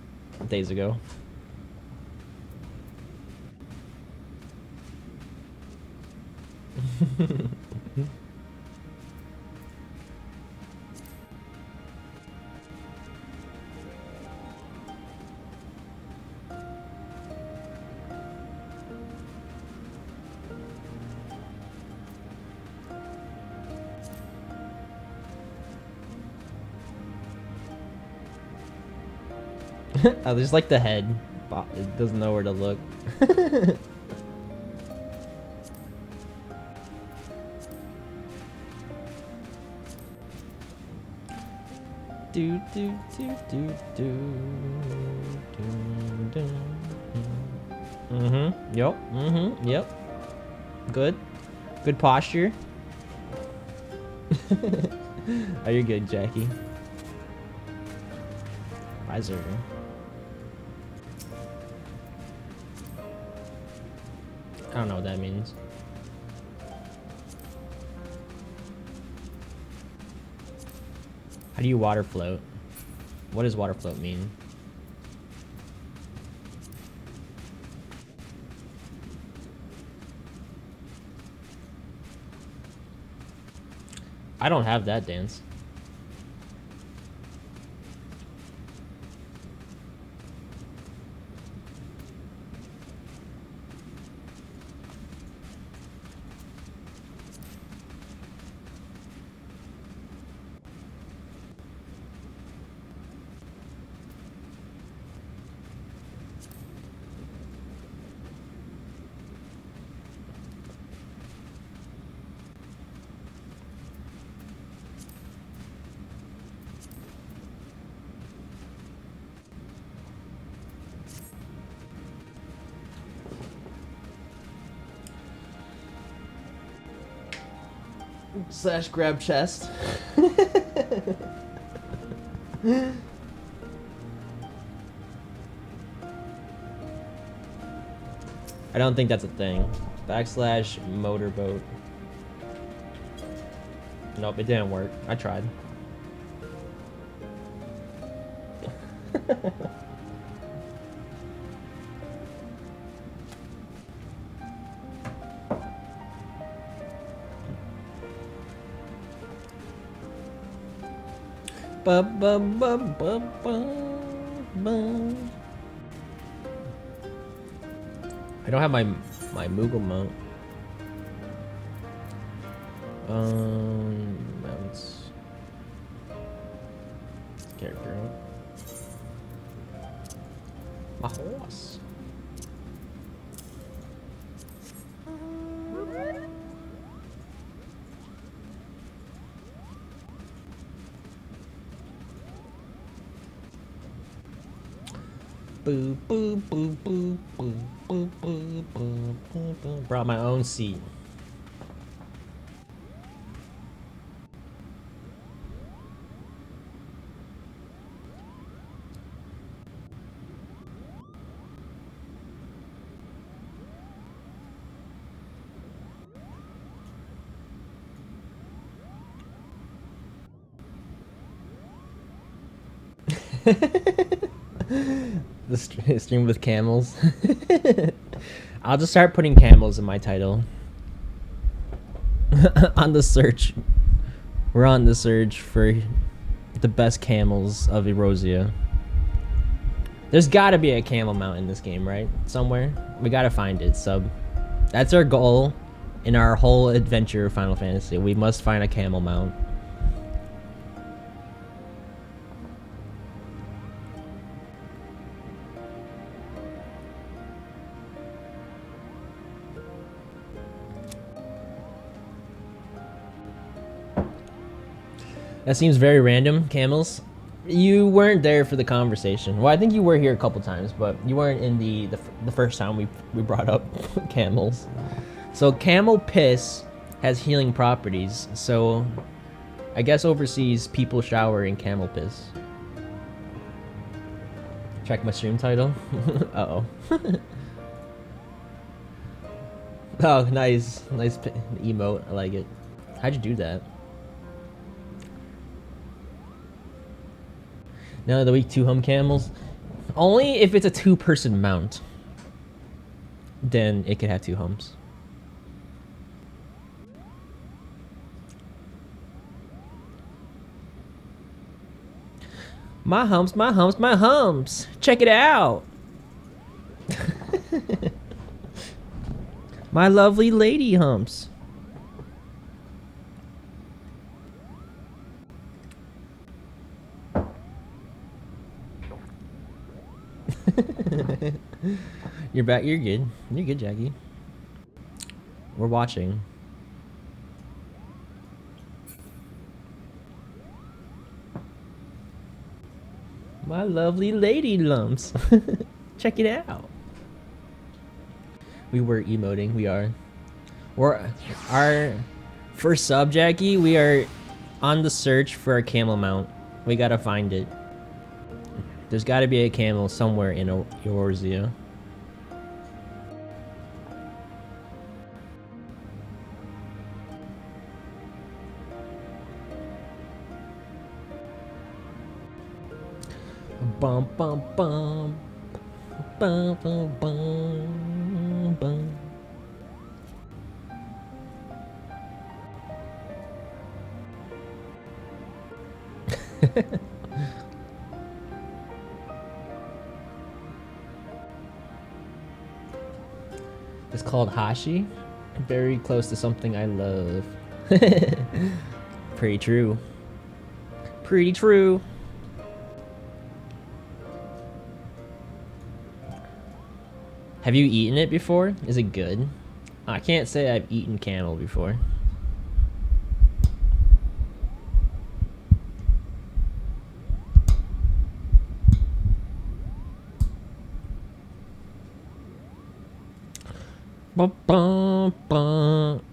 days ago. I just like the head. It doesn't know where to look. Do do do do do do do. Yep. Yep. Good. Good posture. Oh, you're good, Jackie. Visor. I don't know what that means. How do you water float? What does water float mean? I don't have that dance. Slash grab chest. I don't think that's a thing. Backslash motorboat. Nope, it didn't work. I tried. Ba ba ba ba ba ba. I don't have my Moogle mount. mounts. Character out. My horse. Boo boo boo boo boo boo boo boo boo boo. Brought my own seat. The stream with camels. I'll just start putting camels in my title. On the search. We're on the search for the best camels of Erosia. There's gotta be a camel mount in this game, right? Somewhere. We gotta find it, sub. That's our goal in our whole adventure of Final Fantasy. We must find a camel mount. That seems very random, camels. You weren't there for the conversation. Well, I think you were here a couple times, but you weren't in the first time we brought up camels. So camel piss has healing properties. So I guess overseas people shower in camel piss. Check my stream title. Uh-oh. Oh, nice. Nice emote. I like it. How'd you do that? None of the week 2 hum camels. Only if it's a 2-person mount. Then it could have 2 hums. My humps, my humps, my humps. Check it out. My lovely lady humps. You're back. You're good. You're good, Jackie. We're watching. My lovely lady lumps. Check it out. We were emoting. We are. We're our first sub, Jackie. We are on the search for a camel mount. We gotta find it. There's got to be a camel somewhere in Eorzea. Bum bum bum bum bum bum bum. It's called Hashi. Very close to something I love. Pretty true. Pretty true. Have you eaten it before? Is it good? I can't say I've eaten camel before.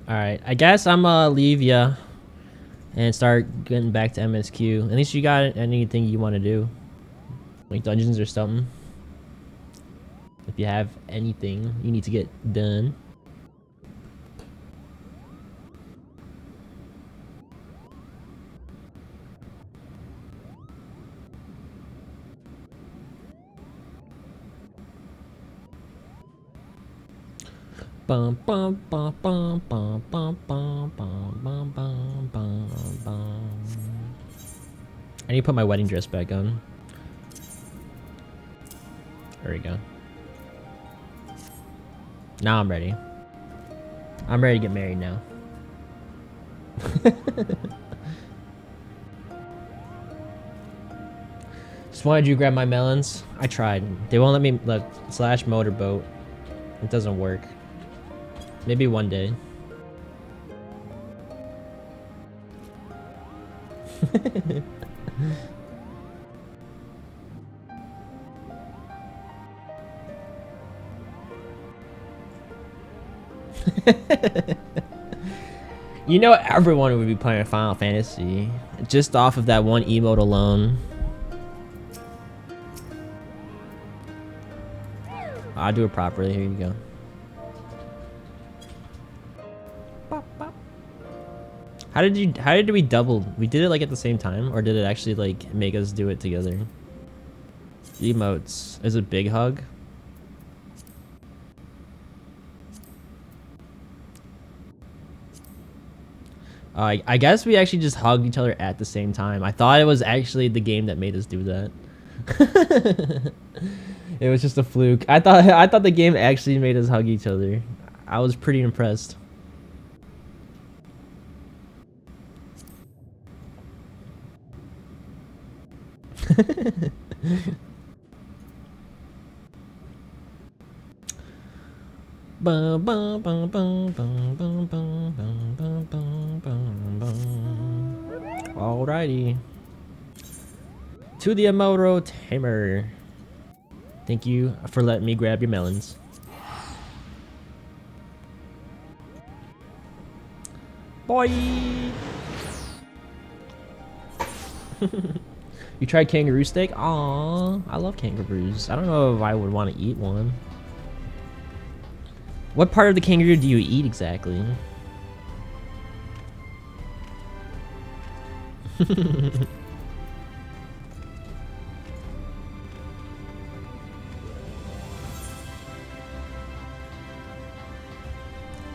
Alright, I guess I'm gonna leave ya and start getting back to MSQ. At least you got anything you want to do, like dungeons or something. If you have anything you need to get done. Bum bum bum bum bum bum bum bum bum bum bum bum. I need to put my wedding dress back on. There we go. Now I'm ready. I'm ready to get married now. just wanted you to grab my melons. I tried. They won't let me look. Slash motorboat. It doesn't work. Maybe one day. You know, everyone would be playing Final Fantasy just off of that one emote alone. I'll do it properly. Here you go. How did we double? We did it like at the same time, or did it actually like make us do it together? Emotes. Is it big hug? I guess we actually just hugged each other at the same time. I thought it was actually the game that made us do that. It was just a fluke. I thought the game actually made us hug each other. I was pretty impressed. Alrighty. To the Amuro Tamer. Thank you for letting me grab your melons. Boy! You tried kangaroo steak? Aww, I love kangaroos. I don't know if I would want to eat one. What part of the kangaroo do you eat exactly?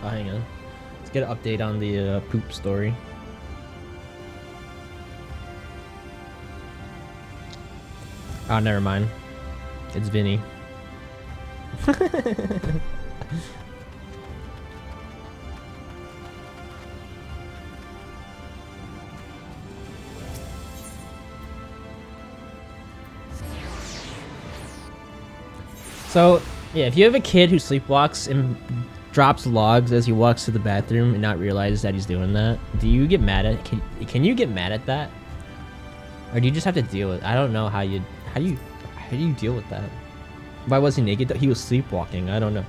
Oh, hang on. Let's get an update on the poop story. Oh, never mind. It's Vinny. So, yeah, if you have a kid who sleepwalks and drops logs as he walks to the bathroom and not realize that he's doing that, do you get mad at can you get mad at that? Or do you just have to deal with it? I don't know how do you deal with that? Why was he naked? He was sleepwalking. I don't know.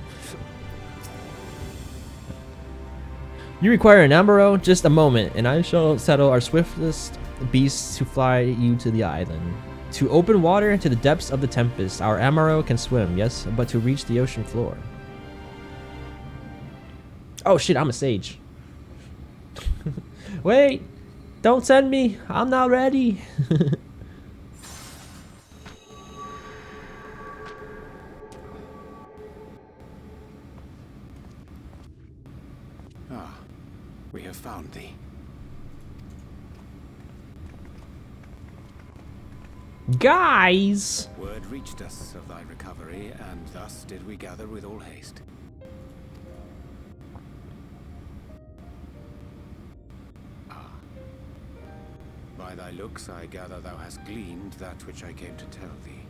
You require an Amuro? Just a moment, and I shall settle our swiftest beasts to fly you to the island. To open water to the depths of the tempest, our Amuro can swim, yes, but to reach the ocean floor. Oh shit, I'm a sage. Wait! Don't send me! I'm not ready! Ah, we have found thee. Guys! Word reached us of thy recovery, and thus did we gather with all haste. Ah. By thy looks, I gather thou hast gleaned that which I came to tell thee.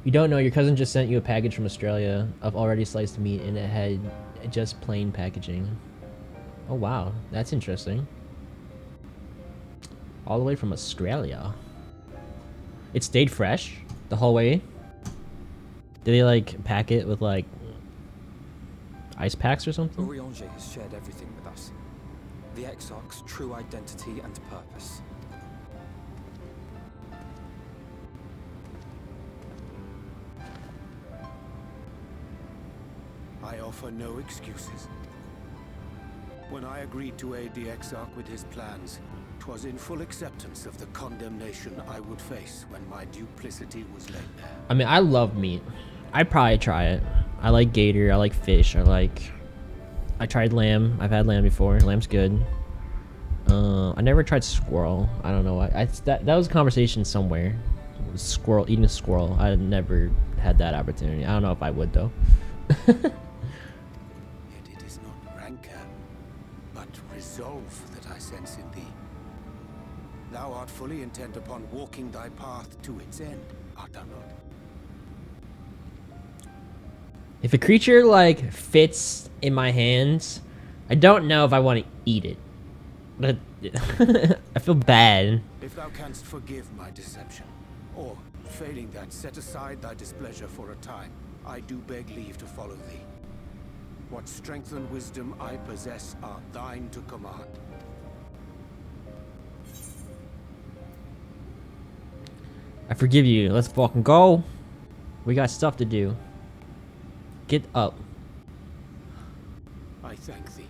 You don't know, your cousin just sent you a package from Australia of already sliced meat, and it had just plain packaging. Oh wow, that's interesting. All the way from Australia. It stayed fresh the whole way? Did they like pack it with like ice packs or something? Urianger has shared everything with us. The Exarch's true identity and purpose. I offer no excuses. When I agreed to aid the Exarch with his plans, 'twas in full acceptance of the condemnation I would face when my duplicity was laid bare. I mean, I love meat. I'd probably try it. I like gator, I like fish, I tried lamb. I've had lamb before. Lamb's good. I never tried squirrel. I don't know why. That was a conversation somewhere. Squirrel, eating a squirrel. I never had that opportunity. I don't know if I would though. Yet it is not rancor, but resolve that I sense in thee. Thou art fully intent upon walking thy path to its end, art thou not? If a creature like fits in my hands, I don't know if I want to eat it. But I feel bad. If thou canst forgive my deception, or, failing that, set aside thy displeasure for a time, I do beg leave to follow thee. What strength and wisdom I possess are thine to command. I forgive you. Let's fucking go. We got stuff to do. Get up. I thank thee.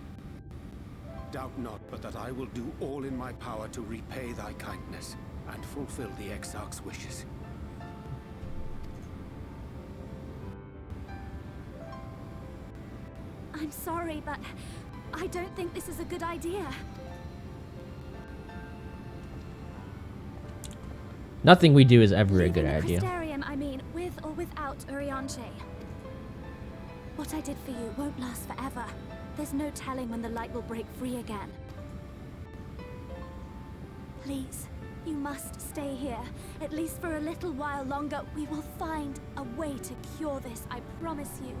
Doubt not but that I will do all in my power to repay thy kindness and fulfill the Exarch's wishes. I'm sorry, but I don't think this is a good idea. Nothing we do is ever a good Leaving the idea. Crystarium, I mean, with or without Urianche. What I did for you won't last forever. There's no telling when the light will break free again. Please, you must stay here. At least for a little while longer. We will find a way to cure this, I promise you.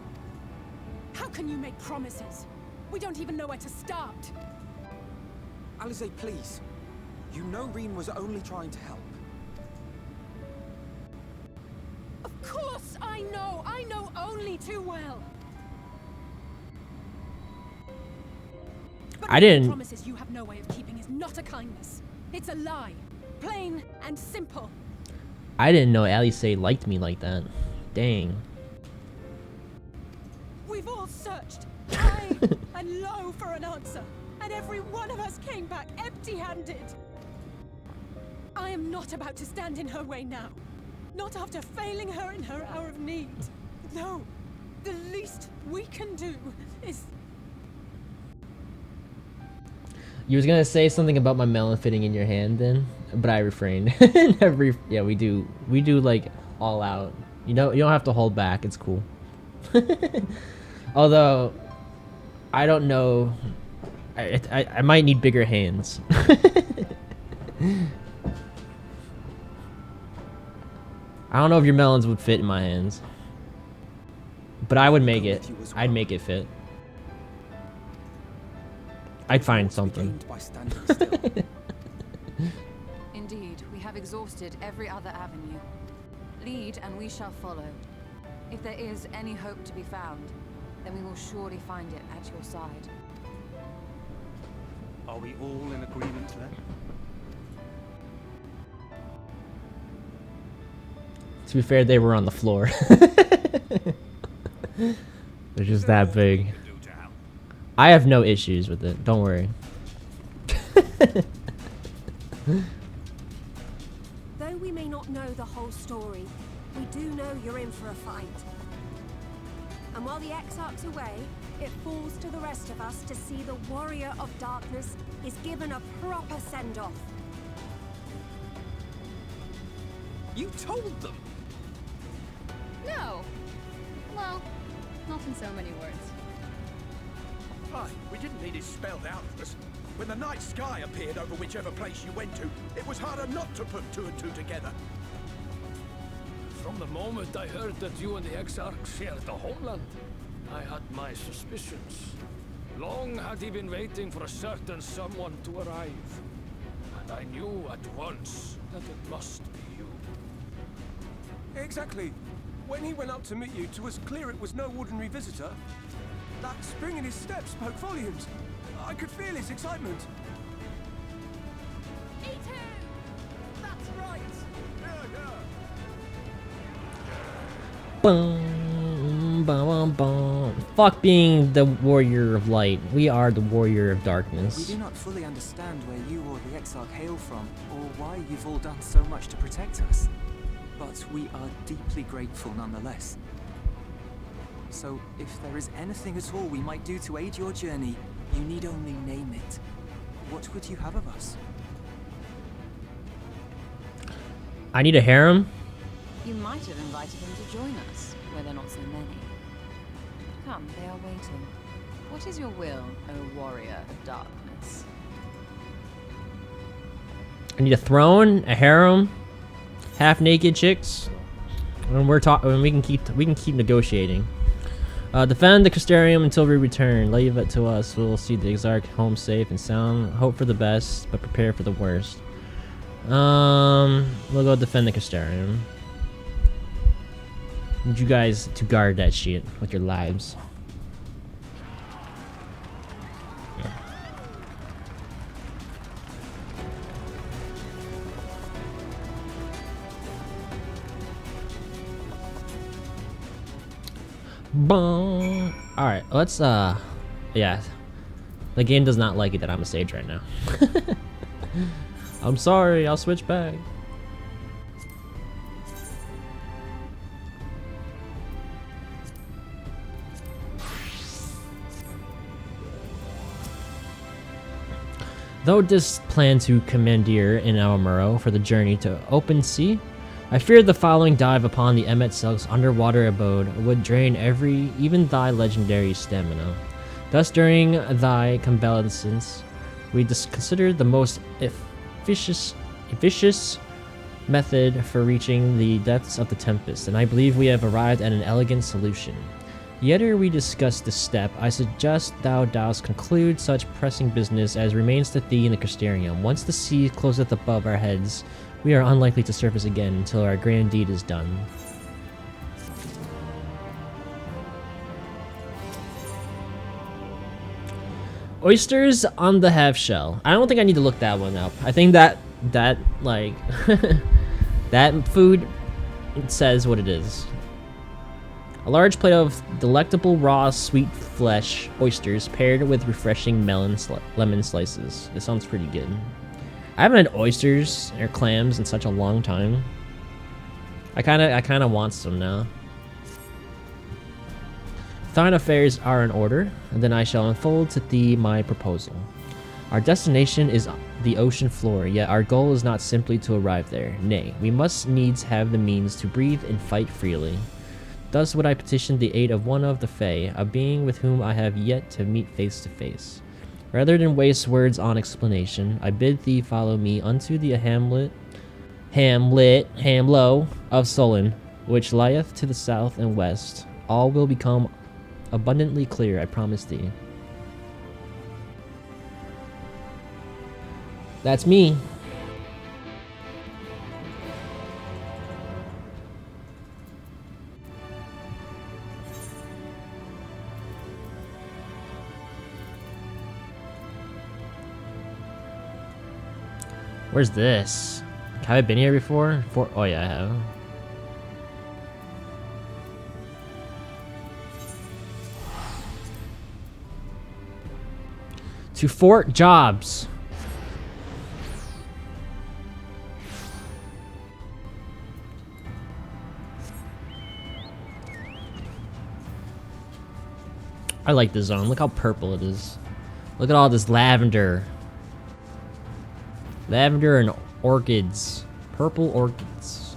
How can you make promises? We don't even know where to start. Alize, please. You know Reen was only trying to help. Of course I know! I know only too well! But I didn't- promises you have no way of keeping is not a kindness. It's a lie. Plain and simple. I didn't know Alice liked me like that. Dang. We've all searched high and low for an answer, and every one of us came back empty-handed. I am not about to stand in her way now. Not after failing her in her hour of need. No, the least we can do is... You was gonna say something about my melon fitting in your hand then, but I refrained. Yeah, we do like all out. You don't have to hold back. It's cool. Although, I don't know. I might need bigger hands. I don't know if your melons would fit in my hands, but I would make it. I'd make it fit. I'd find something. Gained by standing still. Indeed, we have exhausted every other avenue. Lead, and we shall follow. If there is any hope to be found, then we will surely find it at your side. Are we all in agreement then? To be fair, they were on the floor. They're just that big. I have no issues with it. Don't worry. Though we may not know the whole story, we do know you're in for a fight. And while the Exarch's away, it falls to the rest of us to see the Warrior of Darkness is given a proper send-off. You told them! No. Well, not in so many words. Aye, we didn't need it spelled out for us. When the night sky appeared over whichever place you went to, it was harder not to put two and two together. From the moment I heard that you and the Exarch shared the homeland, I had my suspicions. Long had he been waiting for a certain someone to arrive. And I knew at once that it must be you. Exactly. When he went up to meet you, 'twas clear it was no ordinary visitor. That spring in his step spoke volumes. I could feel his excitement. Eat him! That's right! Bum, bum, bum, bum. Fuck being the warrior of light. We are the warrior of We darkness. do not fully understand where you or the Exarch hail from, or why you've all done so much to protect us. But we are deeply grateful nonetheless. So, if there is anything at all we might do to aid your journey, you need only name it. What would you have of us? I need a harem. You might have invited them to join us, where there are not so many. Come, they are waiting. What is your will, O warrior of darkness? I need a throne, a harem, half-naked chicks, and we can keep negotiating. Defend the Crystarium until we return. Leave it to us. We'll see the Exarch home safe and sound. Hope for the best, but prepare for the worst. We'll go defend the Crystarium. Need you guys to guard that shit with your lives. Boom. All right, let's yeah. The game does not like it that I'm a sage right now. I'm sorry, I'll switch back. Though this plan to commandeer in Aomuro for the journey to open sea, I feared the following dive upon the Emet-Selk's underwater abode would drain even thy legendary stamina. Thus, during thy convalescence, we considered the most efficacious method for reaching the depths of the Tempest, and I believe we have arrived at an elegant solution. Yet ere we discuss this step, I suggest thou dost conclude such pressing business as remains to thee in the Crystarium. Once the sea closeth above our heads, we are unlikely to surface again until our grand deed is done. Oysters on the half shell. I don't think I need to look that one up. I think that like that food, it says what it is. A large plate of delectable raw sweet flesh oysters paired with refreshing lemon slices. It sounds pretty good. I haven't had oysters or clams in such a long time. I kind of want some now. Thine affairs are in order, and then I shall unfold to thee my proposal. Our destination is the ocean floor, yet our goal is not simply to arrive there. Nay, we must needs have the means to breathe and fight freely. Thus would I petition the aid of one of the Fae, a being with whom I have yet to meet face to face. Rather than waste words on explanation, I bid thee follow me unto the hamlet of Solon, which lieth to the south and west. All will become abundantly clear, I promise thee. That's me. Where's this? Have I been here before? Oh yeah, I have. To Fort Jobs. I like this zone. Look how purple it is. Look at all this lavender. Lavender and orchids. Purple orchids.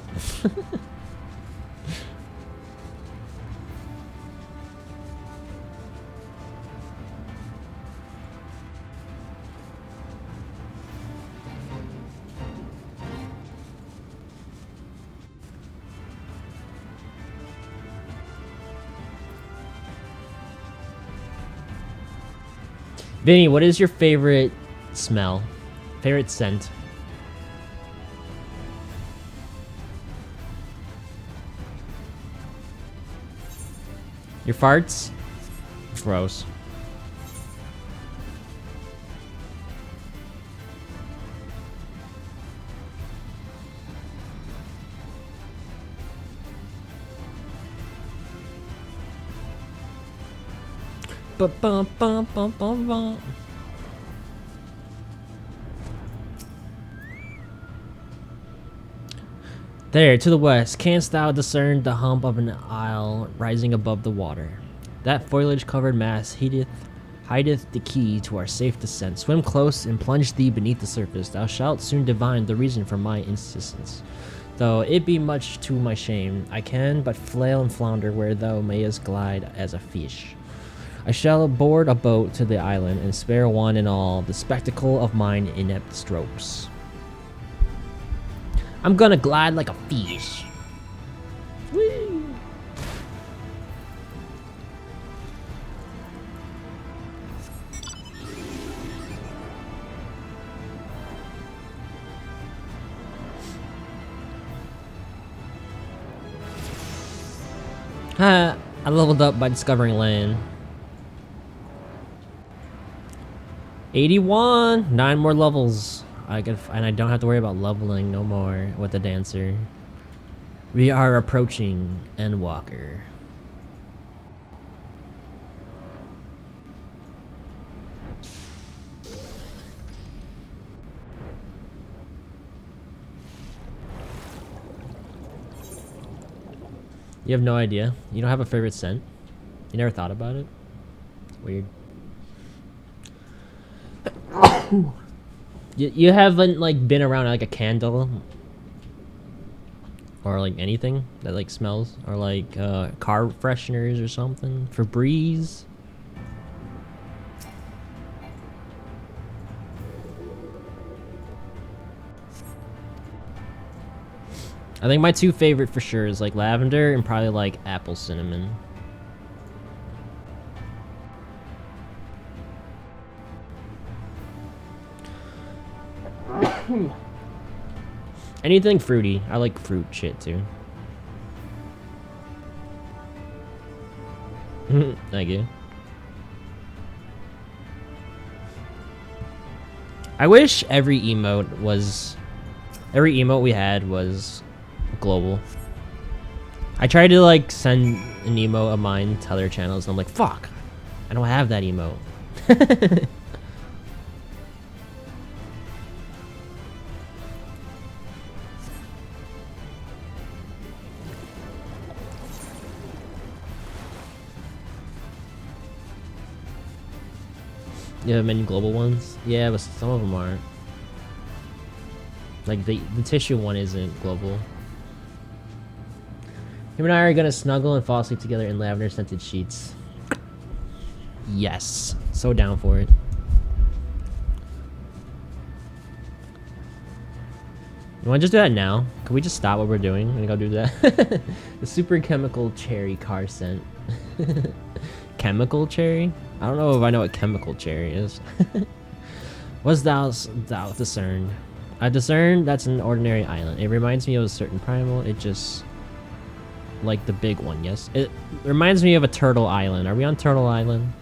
Vinny, what is your favorite smell? Favorite scent? Your farts? Gross. Ba-bum-bum-bum-bum-bum. There, to the west, canst thou discern the hump of an isle rising above the water? That foliage-covered mass hideth the key to our safe descent. Swim close and plunge thee beneath the surface. Thou shalt soon divine the reason for my insistence. Though it be much to my shame, I can but flail and flounder where thou mayest glide as a fish. I shall board a boat to the island and spare one and all the spectacle of mine inept strokes. I'm gonna glide like a fish. Whee! Ha! I leveled up by discovering land. 81! 9 more levels. And I don't have to worry about leveling no more with the dancer. We are approaching Endwalker. You have no idea? You don't have a favorite scent? You never thought about it? It's weird. You haven't like been around like a candle or like anything that like smells, or like car fresheners or something? Febreze? I think my two favorite for sure is like lavender and probably like apple cinnamon. Anything fruity. I like fruit shit too. Thank you. I wish every emote we had was global. I tried to like send an emote of mine to other channels and I'm like, fuck, I don't have that emote. You have many global ones? Yeah, but some of them aren't. Like the tissue one isn't global. Him and I are gonna snuggle and fall asleep together in lavender scented sheets. Yes. So down for it. You wanna just do that now? Can we just stop what we're doing and go do that? The super chemical cherry car scent. Chemical cherry? I don't know if I know what chemical cherry is. What's thou discerned? I discerned that's an ordinary island. It reminds me of a certain primal. It just... like the big one, yes? It reminds me of a turtle island. Are we on Turtle Island?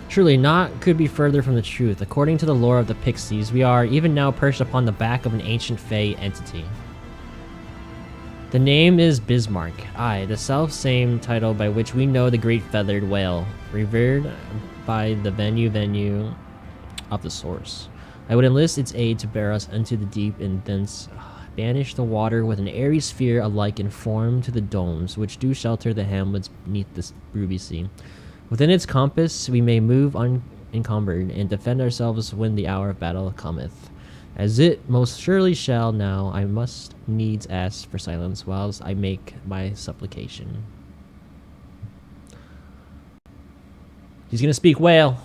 Truly, naught could be further from the truth. According to the lore of the Pixies, we are even now perched upon the back of an ancient Fey entity. The name is Bismarck. Aye, the self-same title by which we know the great feathered whale, revered by the venue of the source. I would enlist its aid to bear us into the deep and thence banish the water with an airy sphere alike in form to the domes which do shelter the hamlets beneath this ruby sea. Within its compass we may move unencumbered and defend ourselves when the hour of battle cometh. As it most surely shall now, I must needs ask for silence whilst I make my supplication. He's gonna speak whale.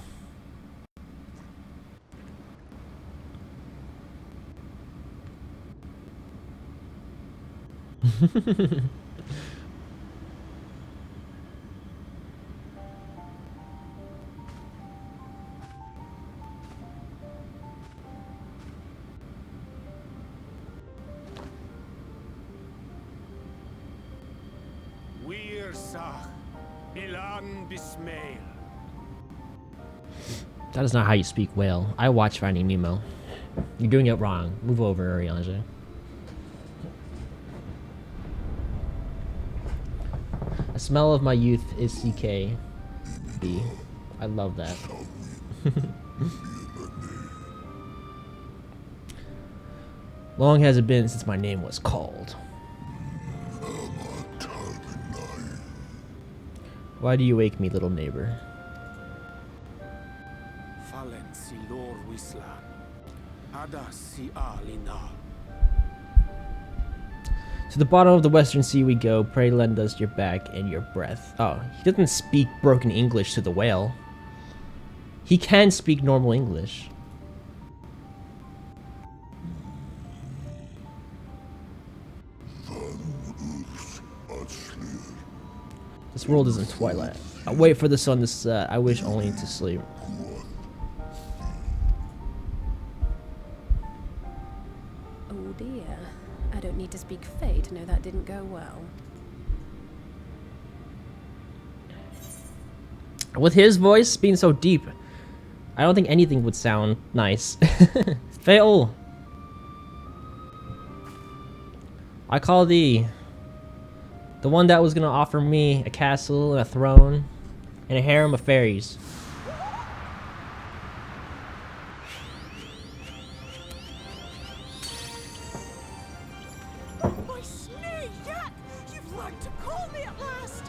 That is not how you speak whale. I watch Finding Nemo. You're doing it wrong. Move over, Ariane. The smell of my youth is CKB. I love that. Long has it been since my name was called. Why do you wake me, little neighbor? To the bottom of the Western Sea we go. Pray lend us your back and your breath. Oh, he doesn't speak broken English to the whale. He can speak normal English. This world isn't twilight. I wait for the sun to set. I wish only to sleep. Oh dear. I don't need to speak Fae to know that didn't go well. With his voice being so deep, I don't think anything would sound nice. Fail. I call thee the one that was gonna offer me a castle and a throne and a harem of fairies. My snake, Yak! You've learned to call me at last!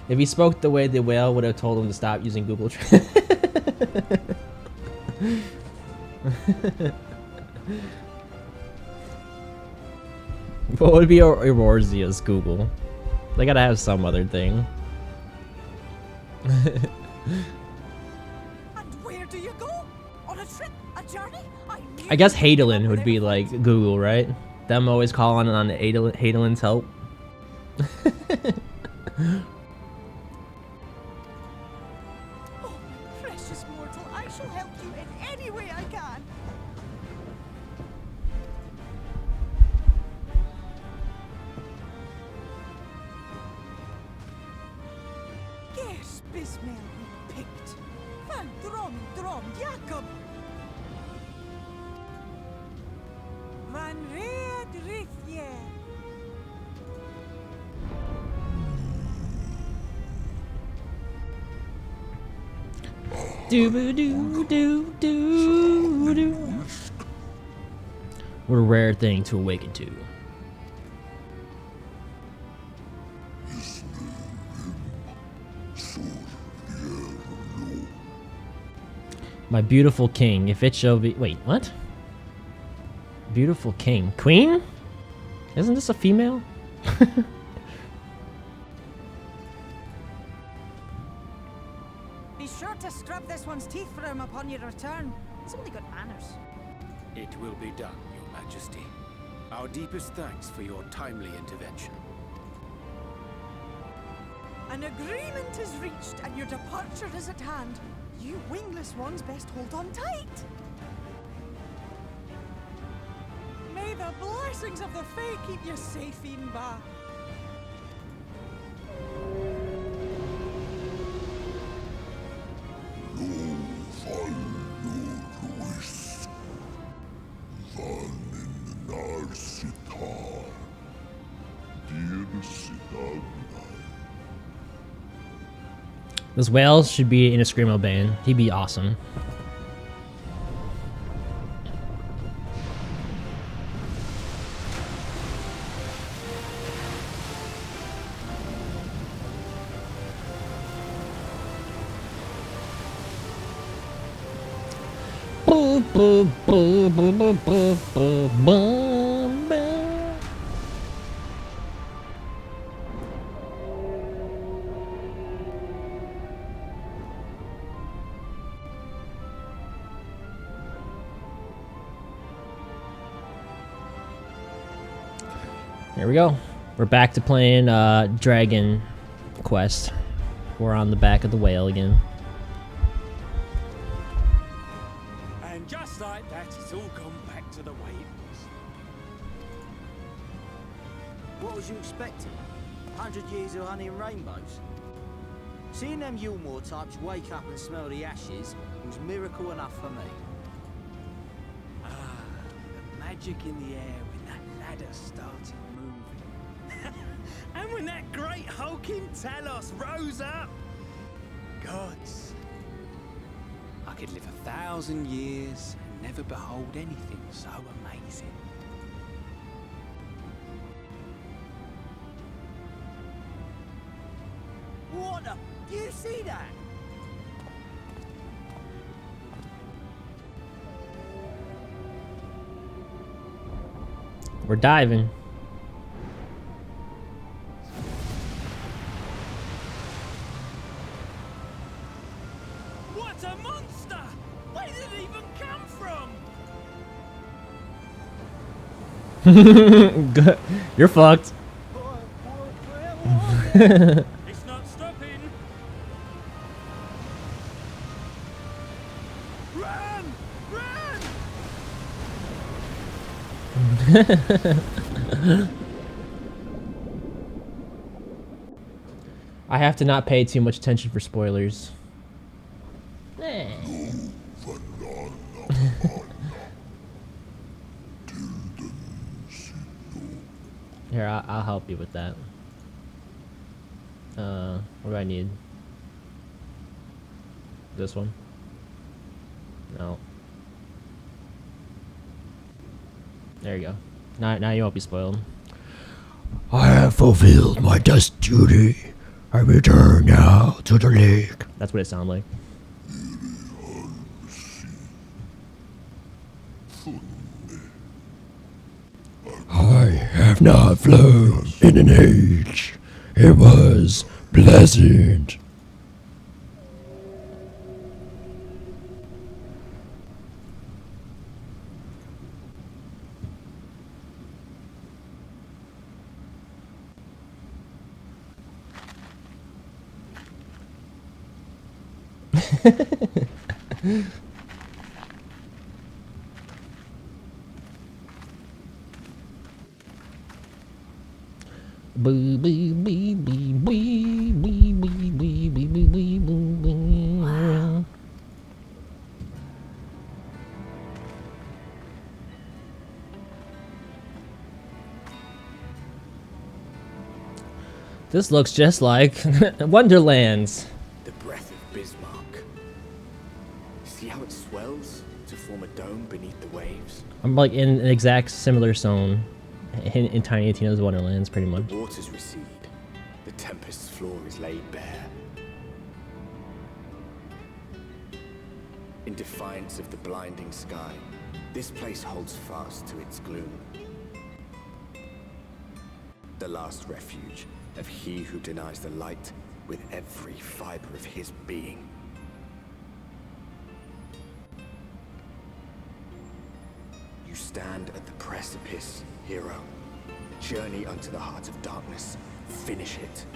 If he spoke the way the whale would have told him to stop using Google Translate. What would be Erorzia's Google? They gotta have some other thing. And where do you go? On a trip? A journey? I guess Hadolin would be like Google, right? Them always calling on Hadolin's help. Oh, my precious mortal, I shall help you in any way I can. Guess Bismail we picked. Van Drom Jacob. Van Red Rithje. Do-ba-do-do-do-do. What a rare thing to awaken to. My beautiful king, if it shall be... Wait, what? Beautiful king. Queen? Isn't this a female? Be sure to scrub this one's teeth for him upon your return. It's only good manners. It will be done, Your Majesty. Our deepest thanks for your timely intervention. An agreement is reached and your departure is at hand. You wingless ones best hold on tight. May the blessings of the Fae keep you safe, Inba. This whale should be in a Screamo band. He'd be awesome. Here we go. We're back to playing Dragon Quest. We're on the back of the whale again. And just like that, it's all gone back to the way it was. What was you expecting? 100 years of honey and rainbows? Seeing them Yulmore types wake up and smell the ashes was miracle enough for me. Ah, the magic in the air when that ladder started moving. And when that great hulking Talos rose up. Gods. I could live 1,000 years and never behold anything so amazing. What the? Do you see that? We're diving. What a monster! Where did it even come from? Good. You're fucked. It's not stopping. Run! Run! I have to not pay too much attention for spoilers. Here, I'll help you with that. What do I need? This one? No. There you go. Now you won't be spoiled. I have fulfilled my just duty. I return now to the lake. That's what it sounded like. I have not flown in an age. It was pleasant. This looks just like Wonderlands. The breath of Bismarck. See how it swells to form a dome beneath the waves? I'm like in an exact similar zone in Tiny Tina's Wonderlands, pretty much. The waters recede. The tempest's floor is laid bare. In defiance of the blinding sky, this place holds fast to its gloom. The last refuge of he who denies the light with every fiber of his being. You stand at the precipice, hero. Journey unto the heart of darkness. Finish it.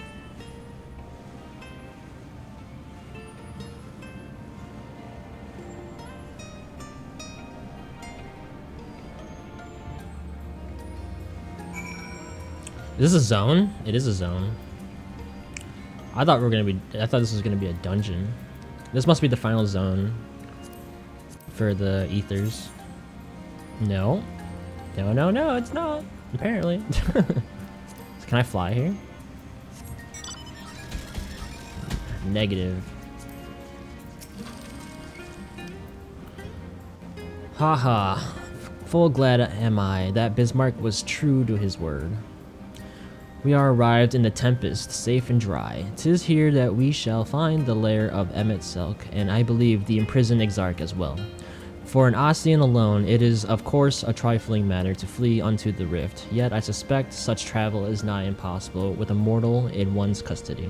Is this a zone? It is a zone. I thought this was gonna be a dungeon. This must be the final zone for the ethers. No. No, it's not. Apparently. Can I fly here? Negative. Haha. Full glad am I that Bismarck was true to his word. We are arrived in the Tempest, safe and dry. 'Tis here that we shall find the lair of Emmet Selk, and I believe the imprisoned Exarch as well. For an Ossian alone, it is of course a trifling matter to flee unto the rift, yet I suspect such travel is nigh impossible with a mortal in one's custody.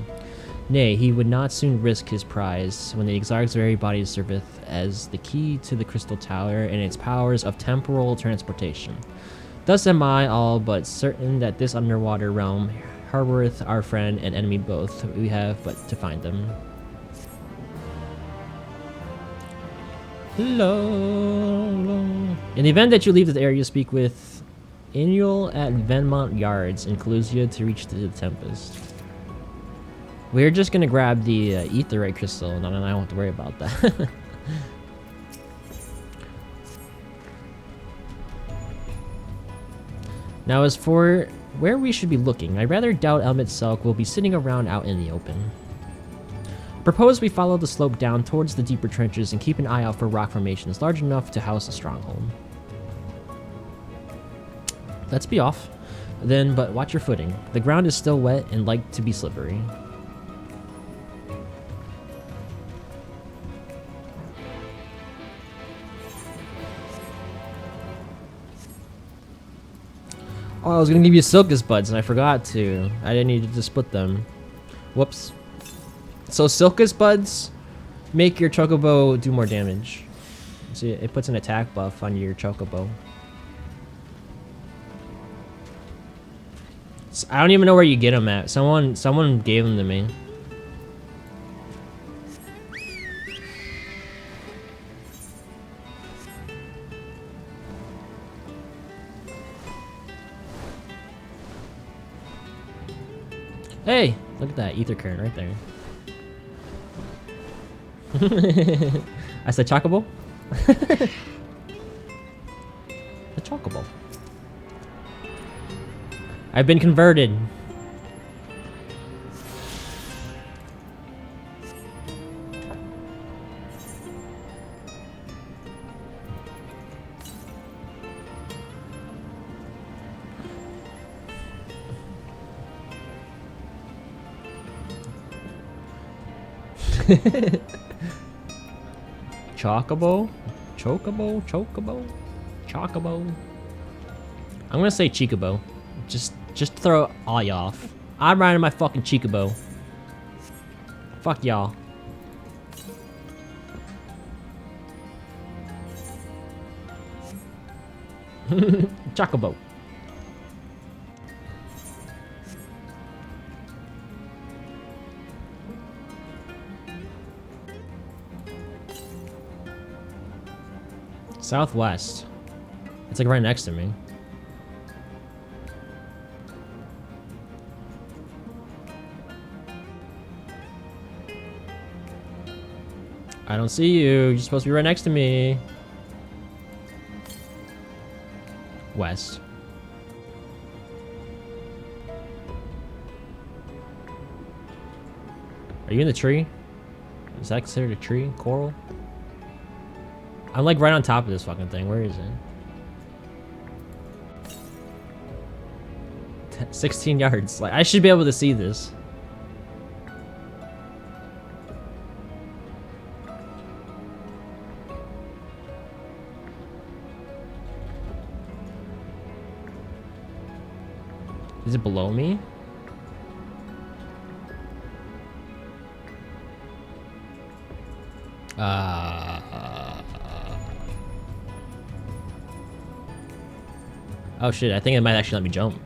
Nay, he would not soon risk his prize, when the Exarch's very body serveth as the key to the Crystal Tower and its powers of temporal transportation. Thus am I all but certain that this underwater realm harboreth our friend and enemy both. We have but to find them. Hello. In the event that you leave this area, speak with Inuel at Venmont Yards in Calusia to reach the Tempest. We're just gonna grab the Aetheryte Crystal, and I don't have to worry about that. Now, as for where we should be looking, I rather doubt Emmet Selk will be sitting around out in the open. Propose we follow the slope down towards the deeper trenches and keep an eye out for rock formations large enough to house a stronghold. Let's be off, then, but watch your footing. The ground is still wet and like to be slippery. Oh, I was gonna give you Silkus buds and I forgot to. I didn't need to split them. Whoops. So Silkus buds make your chocobo do more damage. See, it puts an attack buff on your chocobo. I don't even know where you get them at. Someone gave them to me. Hey, look at that ether current right there. I said chocobo. The chocobo. I've been converted. Chocobo? Chocobo? Chocobo? Chocobo? I'm gonna say Chicobo. Just throw all y'all off. I'm riding my fucking Chicobo. Fuck y'all. Chocobo. Southwest. It's like right next to me. I don't see you. You're supposed to be right next to me. West. Are you in the tree? Is that considered a tree? Coral? I'm like right on top of this fucking thing. Where is it? 16 yards. Like, I should be able to see this. Is it below me? Oh shit, I think it might actually let me jump.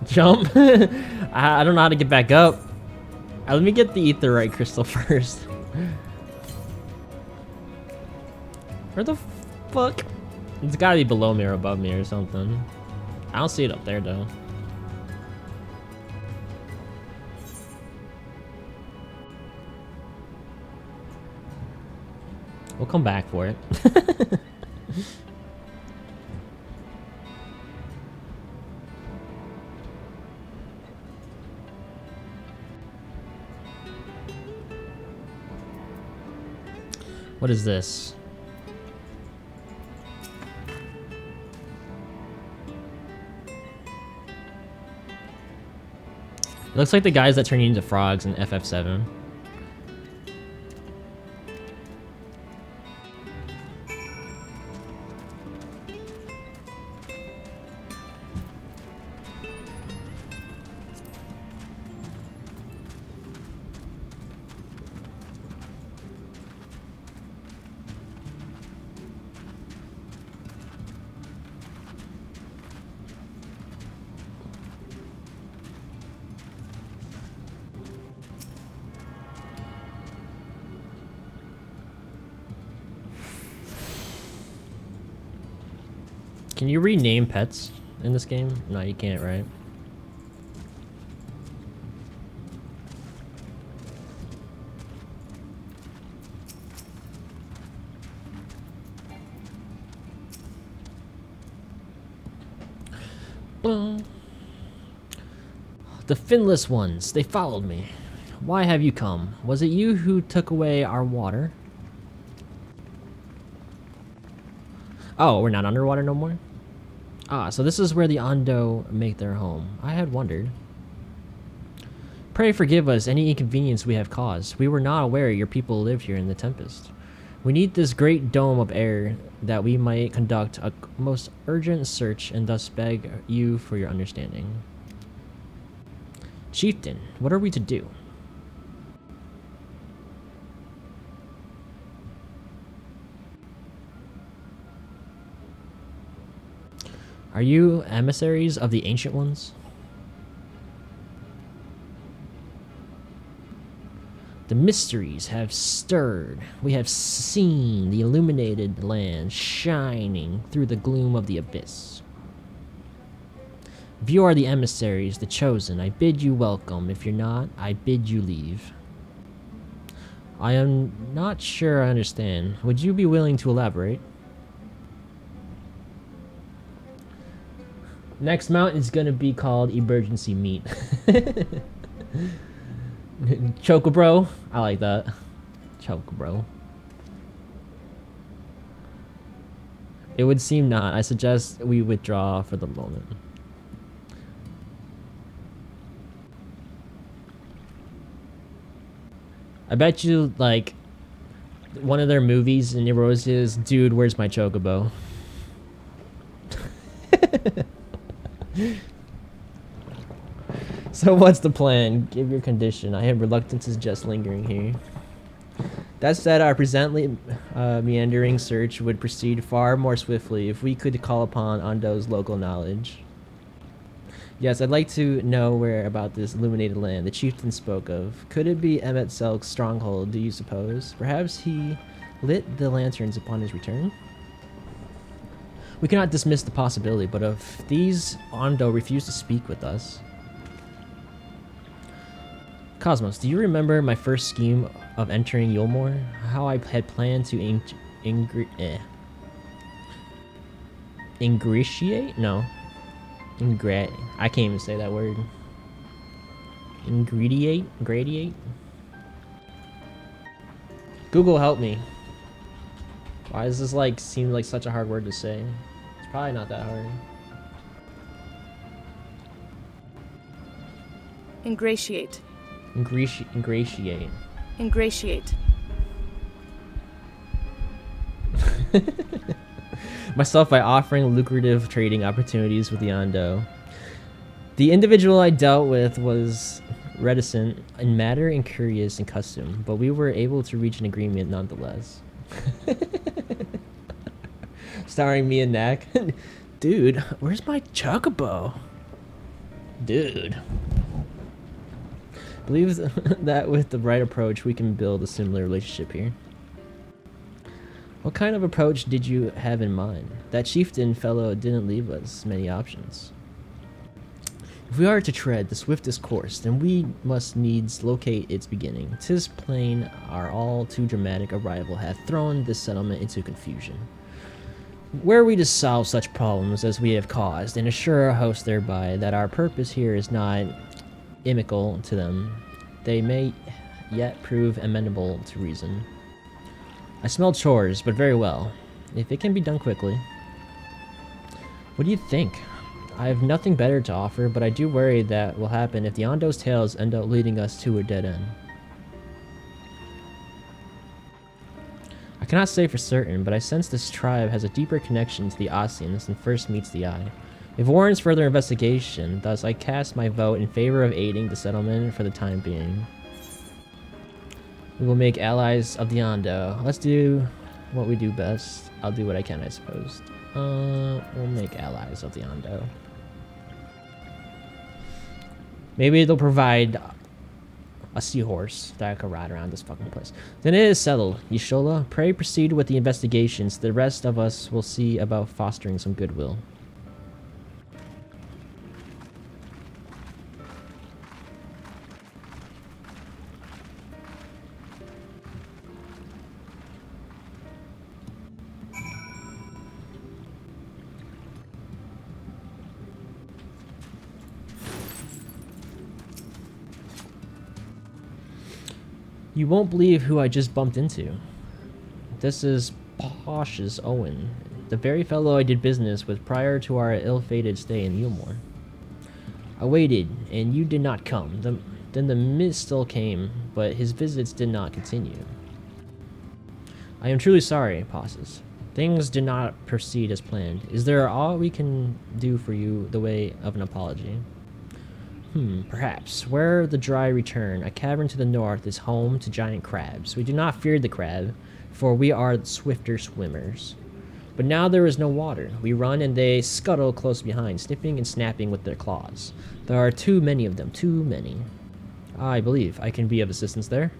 Jump? I don't know how to get back up. Let me get the etherite crystal first. Where the fuck? It's gotta be below me or above me or something. I don't see it up there though. We'll come back for it. What is this? It looks like the guys that turn you into frogs in FF7. Can you rename pets in this game? No, you can't, right? The finless ones, they followed me. Why have you come? Was it you who took away our water? Oh, we're not underwater no more? Ah, so this is where the Ondo make their home. I had wondered. Pray forgive us any inconvenience we have caused. We were not aware your people lived here in the Tempest. We need this great dome of air that we might conduct a most urgent search and thus beg you for your understanding. Chieftain, what are we to do? Are you emissaries of the Ancient Ones? The mysteries have stirred. We have seen the illuminated land shining through the gloom of the abyss. If you are the emissaries, the chosen, I bid you welcome. If you're not, I bid you leave. I am not sure I understand. Would you be willing to elaborate? Next mount is going to be called Emergency Meat. Chocobro. I like that. Chocobro. It would seem not. I suggest we withdraw for the moment. I bet you, like, one of their movies in Eros is, dude, where's my chocobo? So what's the plan? Give your condition. I am reluctant to suggest lingering here. That said, our presently meandering search would proceed far more swiftly if we could call upon Ondo's local knowledge. Yes, I'd like to know where about this illuminated land the chieftain spoke of. Could it be Emmet Selk's stronghold, do you suppose? Perhaps he lit the lanterns upon his return? We cannot dismiss the possibility, but if these Ondo refuse to speak with us... Cosmos, do you remember my first scheme of entering Yulmore? How I had planned to ingratiate? No. I can't even say that word. Ingratiate? Google, help me. Why does this like seem like such a hard word to say? It's probably not that hard. Ingratiate. Ingratiate. Ingratiate. Myself by offering lucrative trading opportunities with the Ondo. The individual I dealt with was reticent in matter and curious in custom, but we were able to reach an agreement nonetheless. Starring me and Knack. Dude, where's my chocobo? Dude. Believes that with the right approach we can build a similar relationship here. What kind of approach did you have in mind? That chieftain fellow didn't leave us many options. If we are to tread the swiftest course, then we must needs locate its beginning. 'Tis plain our all too dramatic arrival hath thrown this settlement into confusion. Were we to solve such problems as we have caused, and assure our host thereby that our purpose here is not inimical to them, they may yet prove amenable to reason. I smell chores, but very well, if it can be done quickly. What do you think? I have nothing better to offer, but I do worry that will happen if the Ondo's tales end up leading us to a dead end. I cannot say for certain, but I sense this tribe has a deeper connection to the Ossians than first meets the eye. It warrants further investigation, thus I cast my vote in favor of aiding the settlement for the time being. We will make allies of the Ondo. Let's do what we do best. I'll do what I can, I suppose. We'll make allies of the Ondo. Maybe they'll provide a seahorse that I could ride around this fucking place. Then it is settled. Yishola, pray proceed with the investigations. The rest of us will see about fostering some goodwill. You won't believe who I just bumped into. This is Posh's Owen, the very fellow I did business with prior to our ill-fated stay in Yulmore. I waited, and you did not come. Then the mist still came, but his visits did not continue. I am truly sorry, Posses. Things did not proceed as planned. Is there aught we can do for you the way of an apology? Perhaps. Where the dry return, a cavern to the north is home to giant crabs. We do not fear the crab, for we are swifter swimmers. But now there is no water. We run and they scuttle close behind, snipping and snapping with their claws. There are too many of them, too many. I believe I can be of assistance there.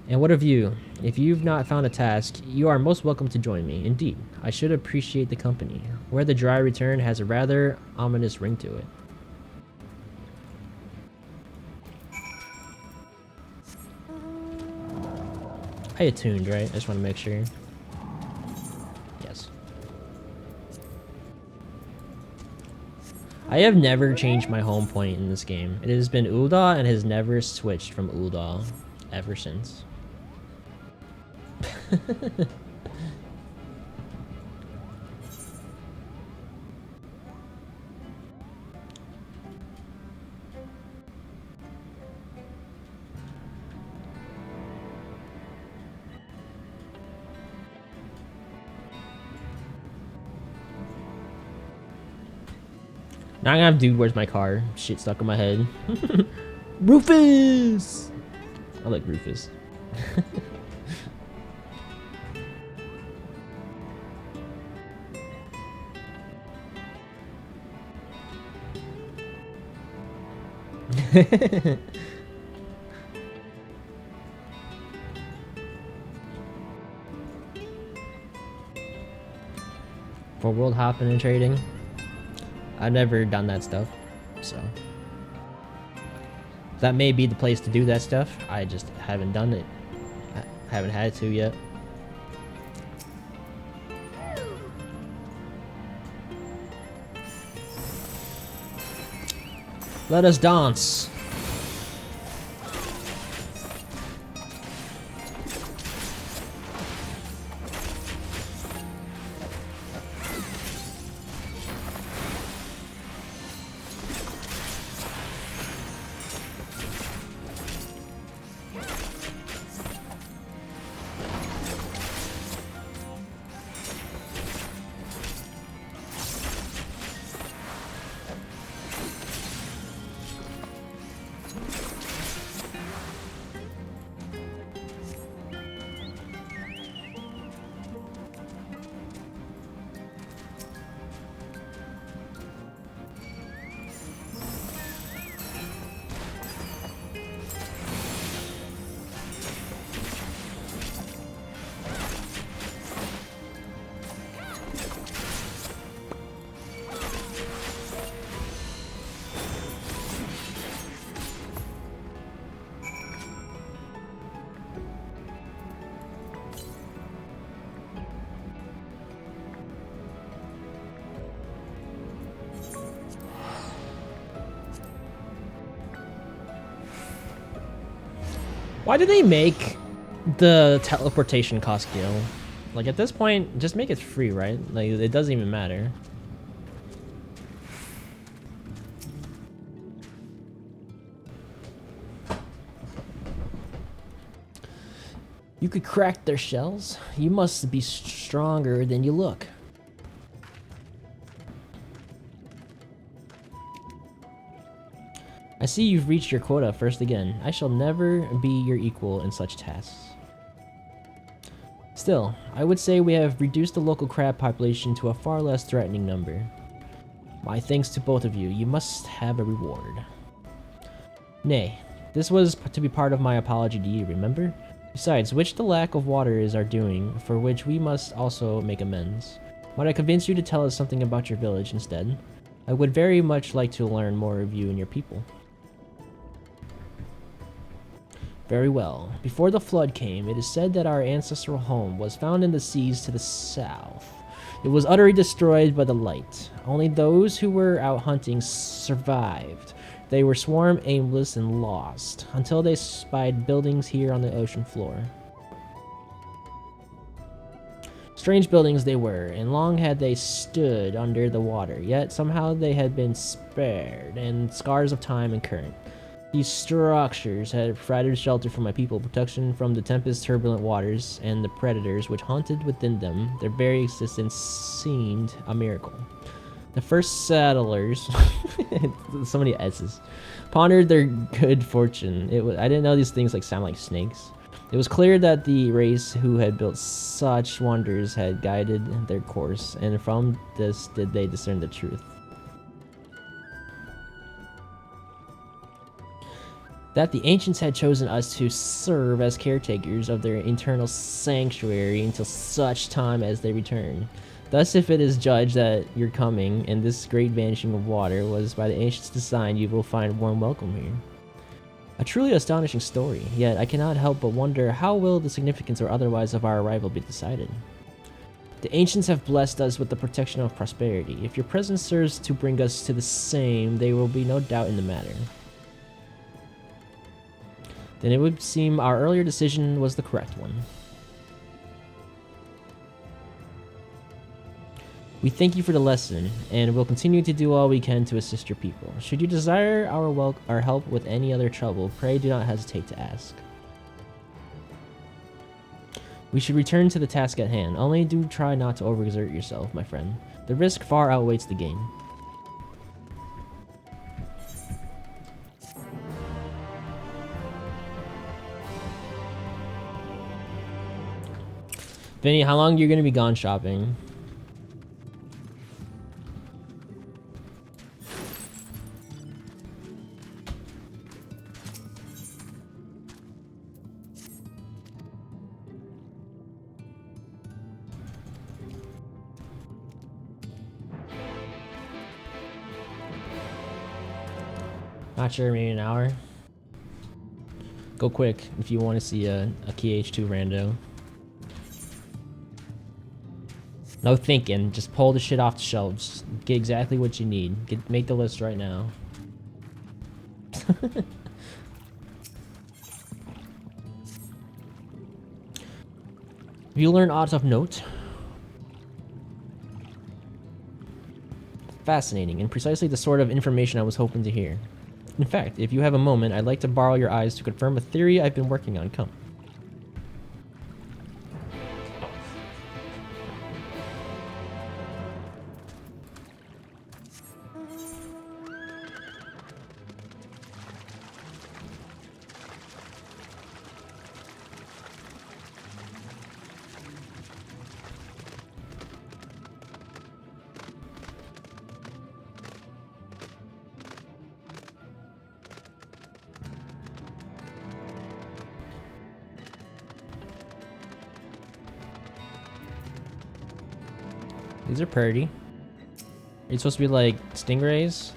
And what of you? If you've not found a task, you are most welcome to join me. Indeed, I should appreciate the company. Where the dry return has a rather ominous ring to it. I attuned, right? I just want to make sure. Yes. I have never changed my home point in this game. It has been Ul'dah and has never switched from Ul'dah ever since. Now I'm gonna have dude, where's my car? Shit stuck in my head. Rufus! I like Rufus. For world hopping and trading, I've never done that stuff, so that may be the place to do that stuff. I just haven't done it. I haven't had to yet. Let us dance. Why do they make the teleportation cost gil? Like, at this point, just make it free, right? Like, it doesn't even matter. You could crack their shells? You must be stronger than you look. I see you've reached your quota first again. I shall never be your equal in such tasks. Still, I would say we have reduced the local crab population to a far less threatening number. My thanks to both of you. You must have a reward. Nay, this was to be part of my apology to you, remember? Besides which, the lack of water is our doing, for which we must also make amends. Might I convince you to tell us something about your village instead? I would very much like to learn more of you and your people. Very well. Before the flood came, it is said that our ancestral home was found in the seas to the south. It was utterly destroyed by the light. Only those who were out hunting survived. They were swarmed, aimless, and lost, until they spied buildings here on the ocean floor. Strange buildings they were, and long had they stood under the water, yet somehow they had been spared, and scars of time and current. These structures had provided shelter for my people, protection from the tempest's turbulent waters, and the predators which haunted within them. Their very existence seemed a miracle. The first settlers, so many S's, pondered their good fortune. I didn't know these things like sound like snakes. It was clear that the race who had built such wonders had guided their course, and from this did they discern the truth. That the ancients had chosen us to serve as caretakers of their eternal sanctuary until such time as they return. Thus, if it is judged that your coming and this great vanishing of water was by the ancients' design, you will find warm welcome here. A truly astonishing story, yet I cannot help but wonder how will the significance or otherwise of our arrival be decided. The ancients have blessed us with the protection of prosperity. If your presence serves to bring us to the same, there will be no doubt in the matter. Then it would seem our earlier decision was the correct one. We thank you for the lesson, and will continue to do all we can to assist your people. Should you desire our help with any other trouble, pray do not hesitate to ask. We should return to the task at hand. Only do try not to overexert yourself, my friend. The risk far outweighs the gain. Vinny, how long are you going to be gone shopping? Not sure, maybe an hour. Go quick if you want to see a Key H2 rando. No thinking, just pull the shit off the shelves. Get exactly what you need. Make the list right now. You learn odds of note. Fascinating, and precisely the sort of information I was hoping to hear. In fact, if you have a moment, I'd like to borrow your eyes to confirm a theory I've been working on. Come. These are pretty. Are you supposed to be like stingrays?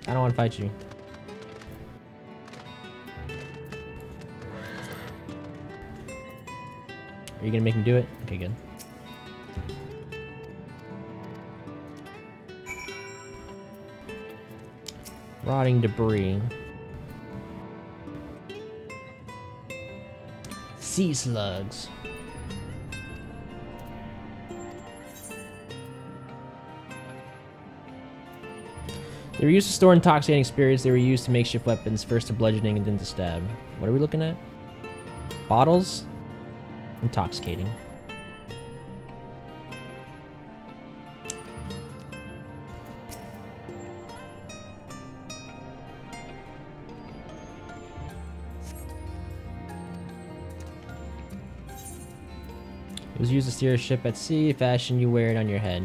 I don't want to fight you. Are you gonna make me do it? Okay, good. Rotting debris. Sea slugs. They were used to store intoxicating spirits. They were used to makeshift weapons, first to bludgeoning and then to stab. What are we looking at? Bottles? Intoxicating. It was used to steer a ship at sea. Fashion, you wear it on your head.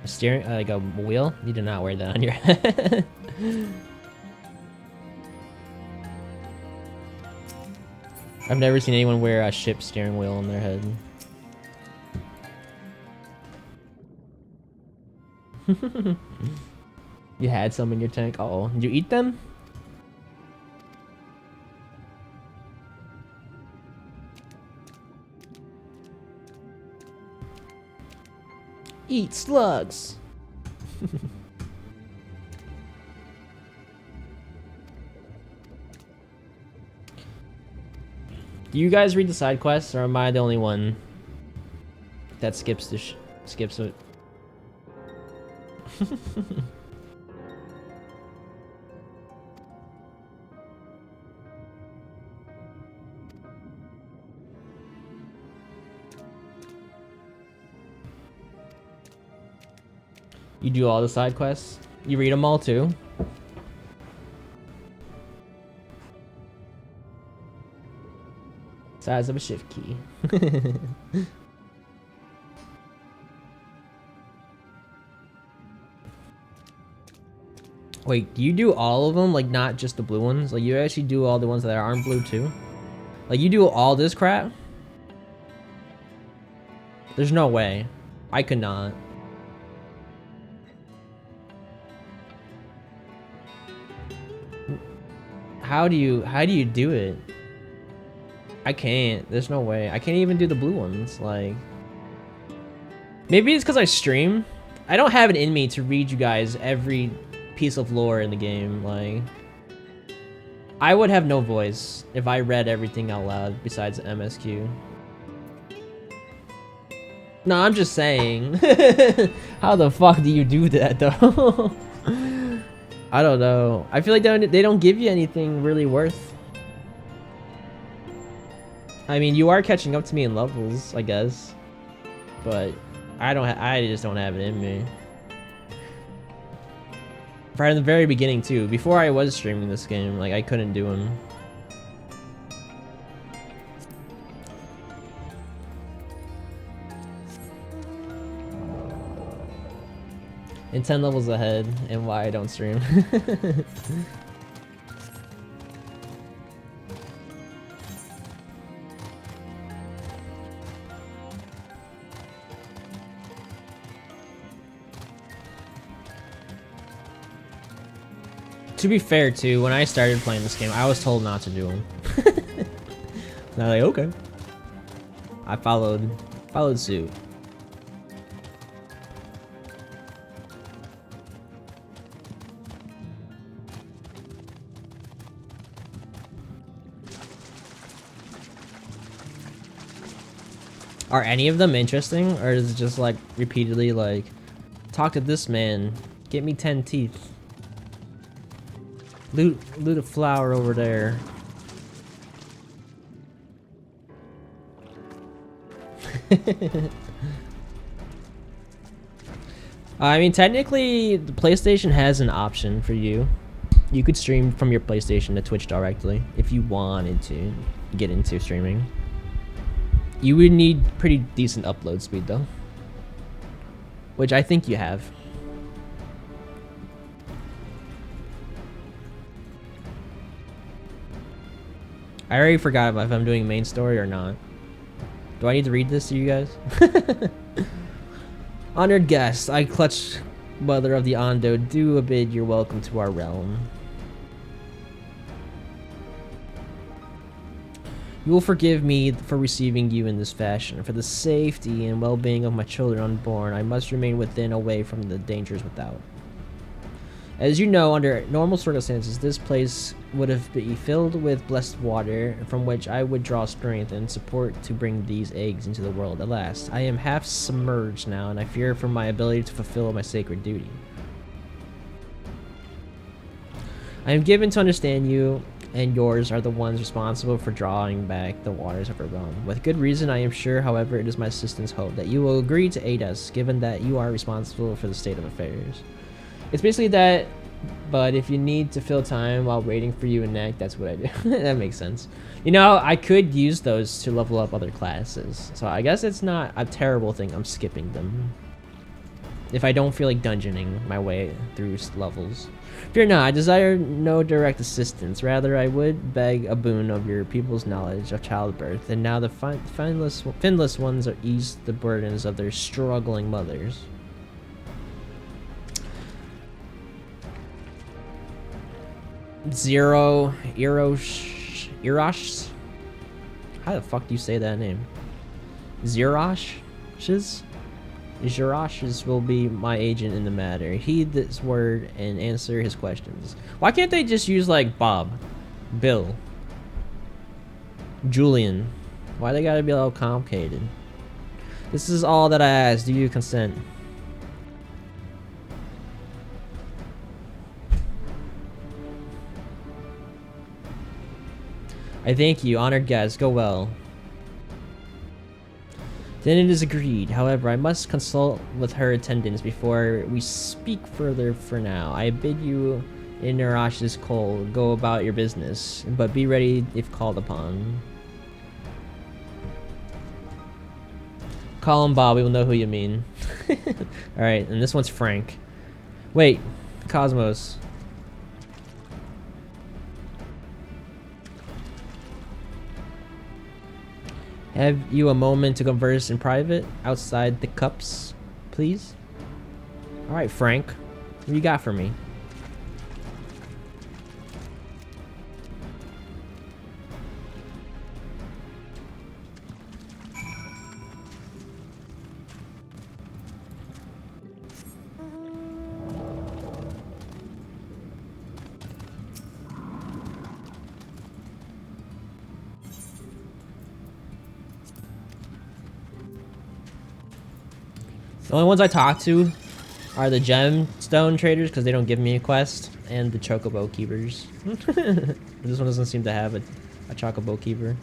A steering, like a wheel? You do not wear that on your head. I've never seen anyone wear a ship steering wheel on their head. You had some in your tank. Uh-oh. Did you eat them? Eat slugs. Do you guys read the side quests, or am I the only one that skips the skips it? You do all the side quests? You read them all too? Size of a shift key. Wait, do you do all of them? Like, not just the blue ones? Like, you actually do all the ones that aren't blue, too? Like, you do all this crap? There's no way. I could not. How do you do it? I can't. There's no way. I can't even do the blue ones. Like, maybe it's because I stream. I don't have it in me to read you guys every piece of lore in the game. Like, I would have no voice if I read everything out loud besides MSQ. No, I'm just saying. How the fuck do you do that, though? I don't know. I feel like they don't give you anything really worth. I mean, you are catching up to me in levels, I guess, but I just don't have it in me. From the very beginning too. Before I was streaming this game, like, I couldn't do them. And 10 levels ahead, and why I don't stream. To be fair too, when I started playing this game, I was told not to do them. And I'm like, okay. I followed suit. Are any of them interesting, or is it just like repeatedly like, talk to this man, get me 10 teeth, loot a flower over there. I mean, technically, the PlayStation has an option for you. You could stream from your PlayStation to Twitch directly if you wanted to get into streaming. You would need pretty decent upload speed though, which I think you have. I already forgot if I'm doing main story or not. Do I need to read this to you guys? Honored guest, I clutch mother of the Ondo, do bid your welcome to our realm. You will forgive me for receiving you in this fashion. For the safety and well-being of my children unborn, I must remain within, away from the dangers without. As you know, under normal circumstances, this place would have been filled with blessed water, from which I would draw strength and support to bring these eggs into the world. Alas, I am half submerged now, and I fear for my ability to fulfill my sacred duty. I am given to understand you and yours are the ones responsible for drawing back the waters of our realm. With good reason, I am sure, however, it is my assistant's hope that you will agree to aid us, given that you are responsible for the state of affairs. It's basically that, but if you need to fill time while waiting for you and Neck, that's what I do. That makes sense. You know, I could use those to level up other classes, so I guess it's not a terrible thing I'm skipping them if I don't feel like dungeoning my way through levels. Fear not, I desire no direct assistance. Rather, I would beg a boon of your people's knowledge of childbirth, and now the finless ones are ease the burdens of their struggling mothers. Zero Erosh. How the fuck do you say that name? Zeroshes? Zeroshes will be my agent in the matter. Heed this word and answer his questions. Why can't they just use like Bob, Bill, Julian? Why they gotta be all complicated? This is all that I ask. Do you consent? I thank you, honored guest. Go well. Then it is agreed. However, I must consult with her attendants before we speak further. For now, I bid you, in Narash's call, go about your business, but be ready if called upon. Call him Bob, we will know who you mean. Alright, and this one's Frank. Wait, Cosmos. Have you a moment to converse in private, outside the cups, please? Alright, Frank. What you got for me? The only ones I talk to are the gemstone traders because they don't give me a quest, and the chocobo keepers. This one doesn't seem to have a chocobo keeper.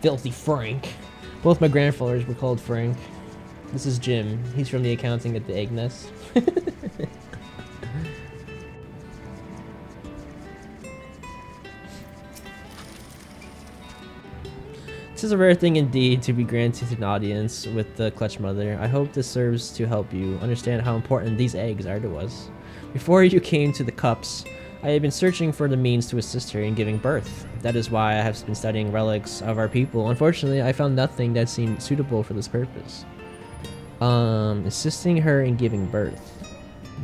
Filthy Frank. Both my grandfathers were called Frank. This is Jim. He's from the accounting at the Egg Nest. This is a rare thing indeed to be granted an audience with the Clutch Mother. I hope this serves to help you understand how important these eggs are to us. Before you came to the cups, I had been searching for the means to assist her in giving birth. That is why I have been studying relics of our people. Unfortunately, I found nothing that seemed suitable for this purpose. Assisting her in giving birth.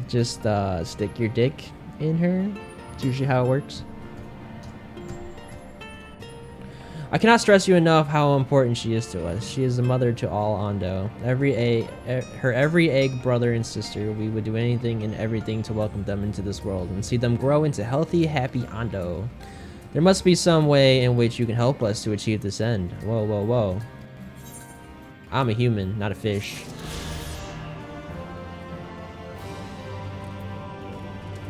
Just stick your dick in her. It's usually how it works. I cannot stress you enough how important she is to us. She is the mother to all Ando. Her every egg brother and sister. We would do anything and everything to welcome them into this world and see them grow into healthy, happy Ando. There must be some way in which you can help us to achieve this end. Whoa, whoa, whoa. I'm a human, not a fish.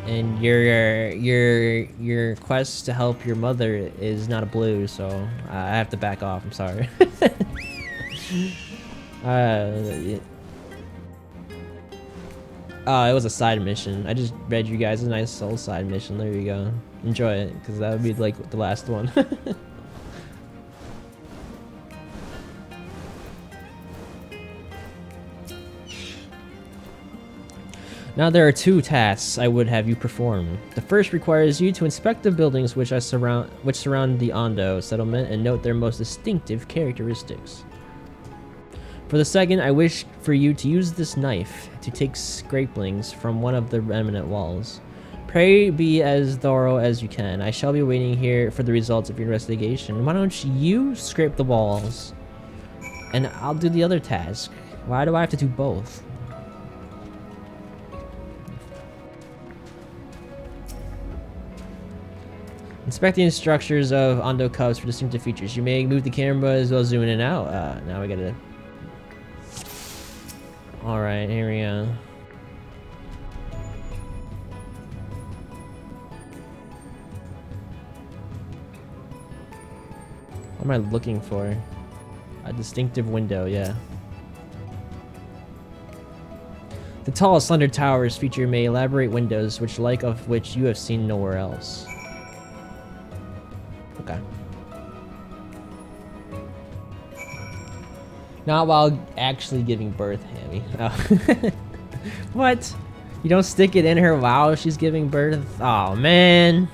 And your quest to help your mother is not a blue, so I have to back off. I'm sorry. It was a side mission. I just read you guys a nice soul side mission. There you go. Enjoy it, because that would be like the last one. Now there are two tasks I would have you perform. The first requires you to inspect the buildings which surround the Ando settlement and note their most distinctive characteristics. For the second, I wish for you to use this knife to take scrapings from one of the remnant walls. Pray be as thorough as you can. I shall be waiting here for the results of your investigation. Why don't you scrape the walls? And I'll do the other task. Why do I have to do both? Inspecting structures of Ando Cubs for distinctive features. You may move the camera as well as zoom in and out. Now we gotta... Alright, here we go. What am I looking for? A distinctive window, yeah. The tall, slender towers feature may elaborate windows, which you have seen nowhere else. Okay. Not while actually giving birth, Hammy. Oh. What? You don't stick it in her while she's giving birth? Oh, man.